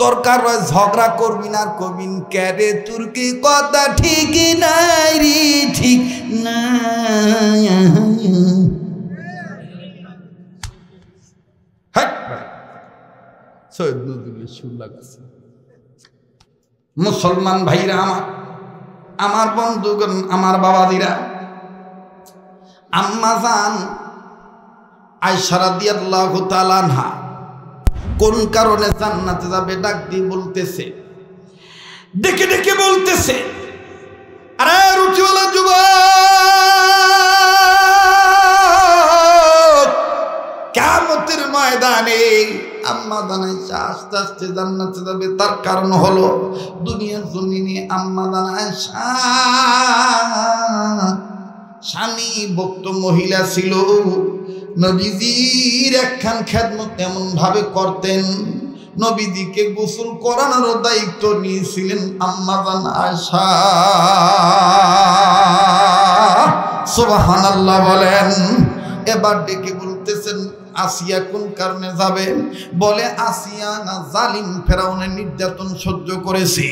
দরকার হয় ঝগড়া করবি না কবিন ক্যারে তুর্কি কথা ঠিকই নাই রে ঠিক না। সৈয়দ নজরুলের সুর লাগাচ্ছে। মুসলমান ভাইরা আমার বন্ধুগণ আমার বাবাদিরা আম্মা জান আয়েশা রাদিয়াল্লাহু তাআলা আনহা কোন কারণে জান্নাতে যাবে ডাক দিয়ে বলতেছে ডেকে ডেকে বলতেছে আরে রুচিওয়ালা যুবক কিয়ামতের ময়দানে আম্মা জান আয়েশা আস্তে আস্তে জান্নাতে যাবে তার কারণ হলো দুনিয়ার জমিনে আম্মা জান আয়েশা স্বামী ভক্ত মহিলা ছিল নবীজির একখান খেদমত এমন ভাবে করতেন নবীজিকে গোসল করানোর দায়িত্ব নিয়েছিলেন আম্মা জান আয়েশা। সুবহানাল্লাহ বলেন। এবার ডেকে বলতেছেন আসিয়া কোন কারণে যাবে বলে আসিয়া না জালিম ফেরাউনের নির্যাতন সহ্য করেছে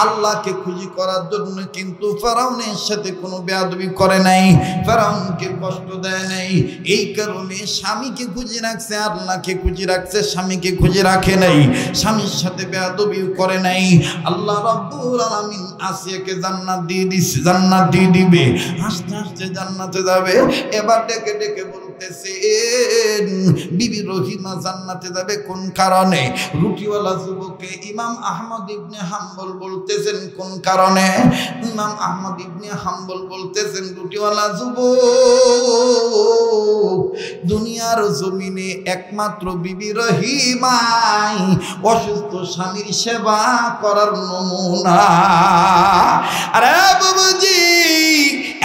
আল্লাহকে খুশি করার জন্য কিন্তু ফেরাউনের সাথে কোনো বেয়াদবি করে নাই ফেরাউনকে কষ্ট দেয় নাই এই কারণে স্বামীকে খুশি রাখছে আল্লাহকে খুশি রাখছে স্বামীকে খুশি রাখে নাই স্বামীর সাথে বেয়াদবিও করে নাই। আল্লাহ রাব্বুল আলামিন আসিয়াকে জান্নাত দিয়ে দিছে জান্নাত দিয়ে দিবে আস্তে আস্তে জান্নাতে যাবে। এবার ডেকে ডেকে বলতেছেন বিবি রহিমা জান্নাতে যাবে কোন কারণে? রুটিওয়ালা যুবককে ইমাম আহমদ ইবনে হাম্বল বলতেছেন কোন কারণে? ইমাম আহমদ ইবনে হাম্বল বলতেছেন রুটিওয়ালা যুবক দুনিয়ার জমিনে একমাত্র বিবি রহিমাই অসুস্থ স্বামীর সেবা করার নমুনা। আরে বাবুজি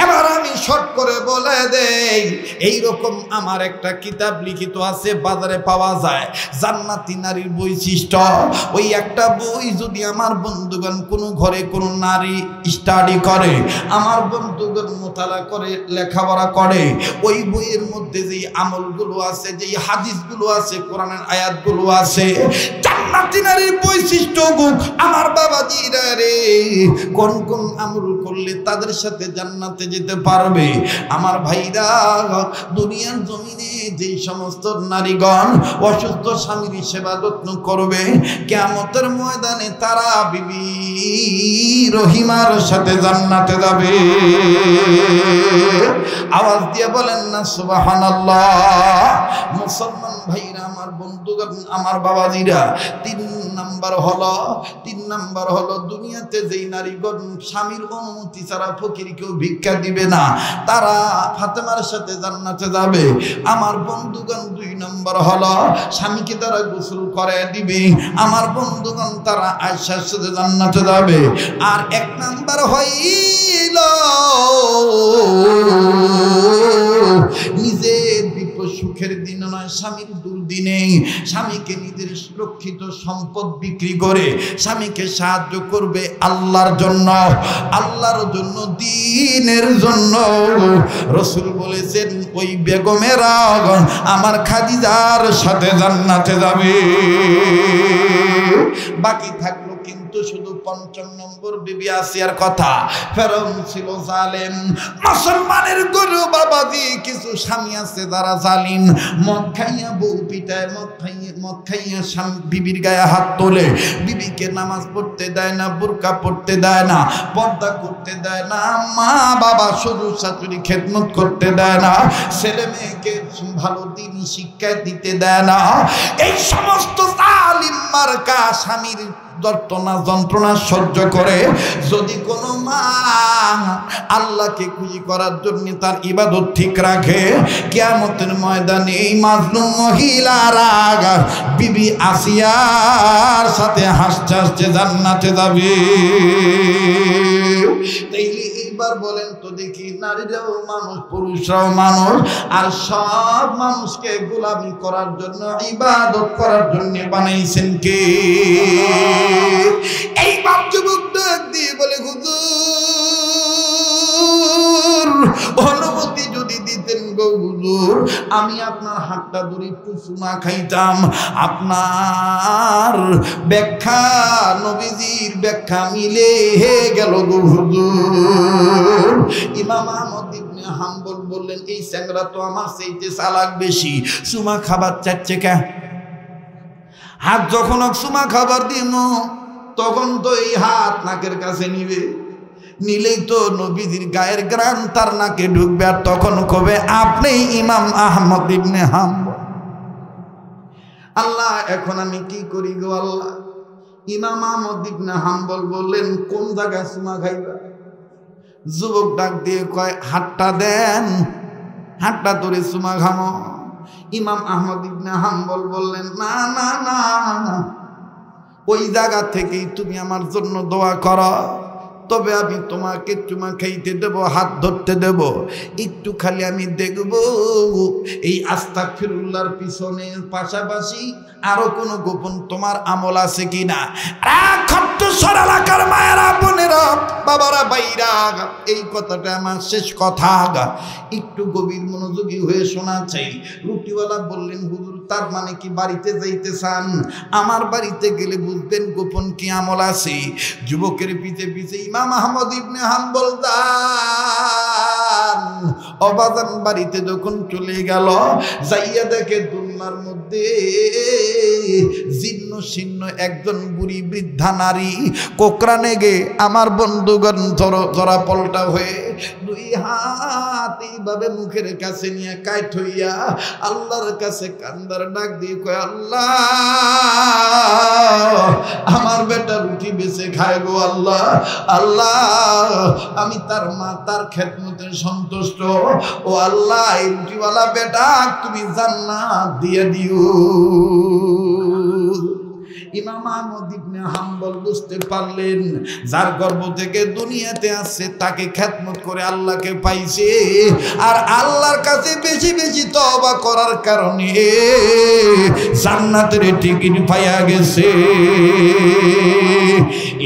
এবার আমি শর্ট করে বলে দেই এইরকম আমার একটা কিতাব লিখিত আছে বাজারে পাওয়া যায় জান্নাতি নারীর বৈশিষ্ট্য। ওই একটা বই যদি আমার বন্ধুগণ কোনো ঘরে কোনো নারী স্টাডি করে আমার বন্ধুগণ মোতালা করে লেখাপড়া করে ওই বইয়ের মধ্যে যেই আমলগুলো আছে যেই হাদিসগুলো আছে কোরআনের আয়াতগুলো আছে জান্নাতি নারীর বৈশিষ্ট্য আমার বাবাজিরা রে কোন কোন আমল করলে তাদের সাথে জান্নাতে যেতে পারবে আমার ভাইরা, দুনিয়ার জমিনে যে সমস্ত নারীগণ অসুস্থ স্বামীর সেবা যত্ন করবে, কিয়ামতের ময়দানে তারা বিবি রহিমার সাথে জান্নাতে যাবে। আওয়াজ দিয়ে বলেন না সুবহানাল্লাহ। মুসলমান ভাইরা, আমার বন্ধুগণ, আমার বাবাজিরা, তিন নাম্বার হলো দুনিয়াতে যেই নারীগণ স্বামীর অনুমতি ছাড়া ফকিরকেও ভিক্ষা দিবে না, তারা ফাতেমার সাথে জান্নাতে যাবে। আমার বন্ধুগণ, 2 নম্বর হলো স্বামীকে তারা গোসল করে দিবে, আমার বন্ধুগণ তারা আয়েশার সাথে জান্নাতে যাবে। আর 1 নম্বর হইল নিজের বিপদ সুখের দিন নয়, স্বামীর দুর্দিনে স্বামীকে নিজের সুরক্ষিত সম্পদ বিক্রি করে স্বামীকে সাহায্য করবে আল্লাহর জন্য, দ্বীনের জন্য। রাসূল বলেছেন ওই বেগমেরা আমার খাদিজার সাথে জান্নাতে যাবে। বাকি থাকলো কিন্তু শুধু 5 নম্বর বিবি আসিয়ার কথা। ফেরাউন ছিল জালেম। মুসলমানের গরু বাবাজি কিছু স্বামী আছে যারা জালিম, মদ খাইয়া বউ পিটায়, মদ খাইয়া বিবির গায়ে হাত তোলে, বিবিকে নামাজ পড়তে দেয় না, বুরকা পড়তে দেয় না, পর্দা করতে দেয় না, মা বাবা শ্বশুর শাশুড়ি খেদমত করতে দেয় না, ছেলে মেয়েকে ভালো দিনই শিক্ষা দিতে দেয় না। এই সমস্ত জালিম মার্কা স্বামীর যন্ত্রণা সহ্য করে যদি কোনো মা আল্লাহকে খুশি করার জন্য তার ইবাদত ঠিক রাখে, কিয়ামতের ময়দানে এই মাজলুম মহিলারা বিবি আসিয়ার সাথে হাসতে হাসতে জান্নাতে যাবে। এইবার বলেন তো দেখি, নারীরাও মানুষ, পুরুষরাও মানুষ, আর সব মানুষকে গোলামি করার জন্য, ইবাদত করার জন্য বানাইছেন কে? এই বাপ যুবক দিয়ে বলে, হুজুর অনুমতি যদি দিতেন গো হুজুর, আমি আপনার হাতটা ধরে একটু চুমা খাইতাম, আপনার ব্যাখ্যা নবীজির ব্যাখ্যা মিলে গেল গো হুজুর। ইমাম আহমদ ইবনে হাম্বল বললেন, এই চ্যাংড়া তো আমার চাইতে চালাক বেশি, চুমা খাবার চাচ্ছে কে? হাত যখন চুমা খাবার দিন তখন তো এই হাত নাকের কাছে নিবে, নিলেই তো নবীজির গায়ের গ্রাম তার নাকে ঢুকবে, আর তখন কবে আপনি ইমাম আহমদ ইবনে হাম্বল। আল্লাহ এখন আমি কি করি গো আল্লাহ? ইমাম আহমদ ইবনে হাম্বল বললেন, কোন জায়গায় চুমা খাইবা? যুবক ডাক দিয়ে কয়, হাতটা দেন, হাতটা ধরে চুমা খামো। ইমাম আহমদ ইবনে হাম্বল বললেন, না না না, ওই জায়গা থেকেই তুমি আমার জন্য দোয়া করো, তবে আমি তোমাকে চুমা খাইতে দেব, হাত ধরতে দেব, একটু খালি আমি দেখব এই আস্তাগফিরুল্লাহর পিছনে পাশাপাশি আরো কোনো গোপন তোমার আমল আছে কিনা। এলাকার মায়েরা, বোনেরা, বাবারা, বাইরা, এই কথাটা আমার শেষ কথা, একটু গভীর মনোযোগী হয়ে শোনা চাই। রুটিওয়ালা বললেন, হুজুর তার মানে কি বাড়িতে যাইতে চান? আমার বাড়িতে গেলে বুঝবেন গোপন কি আমল আছে। যুবকের পিছে পিছে ইমাম আহমদ ইবনে হাম্বল দান অবাদান বাড়িতে যখন চলে গেল, যাইয়া দেখে দুনিয়ার মধ্যে জীর্ণ শীর্ণ একজন বুড়ি বৃদ্ধা নারী কোকরানে গে আমার বন্ধুগণ জরা পলটা হয়ে 2 হাত এইভাবে মুখের কাছে নিয়ে কাইট হইয়া আল্লাহর কাছে কান্দার ডাক দিয়ে কয়, আল্লাহ আমার বেটা রুটি বেঁচে খায় গো আল্লাহ, আল্লাহ আমি তার মা, তার খেদমতে সন্তুষ্ট, ও আল্লাহ এই রুটিওয়ালা বেটা তুমি জান্নাত দিয়ে দিও। ইমাম আহমদ ইবনে হাম্বল বুঝতে পারলেন, যার গর্ভ থেকে দুনিয়াতে আসছে তাকে খেদমত করে আল্লাহকে পাইছে, আর আল্লাহর কাছে বেশি বেশি তওবা করার কারণে জান্নাতের টিকিট পাইয়া গেছে।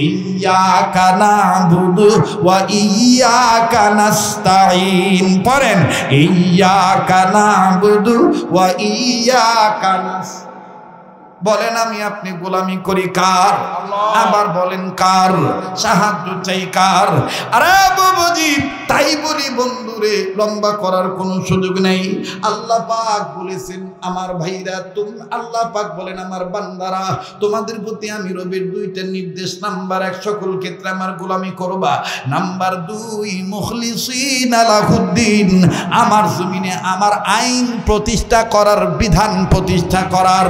ইয়্যাকা না'বুদু ওয়া ইয়্যাকা নাস্তাঈন, পড়েন, ইয়্যাকা না'বুদু ওয়া ইয়্যাকা নাস্তাঈন। বলেন আমি আপনি গোলামি করি কার? আবার বলেন কার? সাহায্য চাই কার? আরে বাবাজি, তাই বলি বন্ধুরে, লম্বা করার কোনো সুযোগ নেই। আল্লাহ পাক বলেছেন আমার ভাইরা, আল্লাহ পাক বলেন আমার বান্দারা, তোমাদের প্রতি আমি রবের দুইটা নির্দেশ। নাম্বার 1, সকল ক্ষেত্রে আমার গোলামি করবা। নাম্বার 2, মুখলিসিনা লাহুদ্দিন, আমার জমিনে আমার আইন প্রতিষ্ঠা করার, বিধান প্রতিষ্ঠা করার,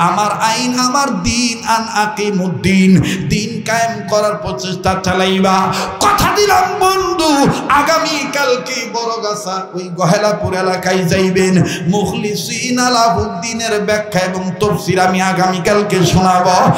আমার আইন, আমার দিন, আন আকিমুদ্দিন, দিন কায়েম করার প্রচেষ্টা চালাইবা। কথা দিলাম বন্ধু, আগামী কালকে বড়গাছা ওই গহেলাপুর এলাকায় যাইবেন। মুখলিসিনা লাহুদ্দিনের ব্যাখ্যা এবং তাফসীর আমি আগামী কালকে শোনাবো।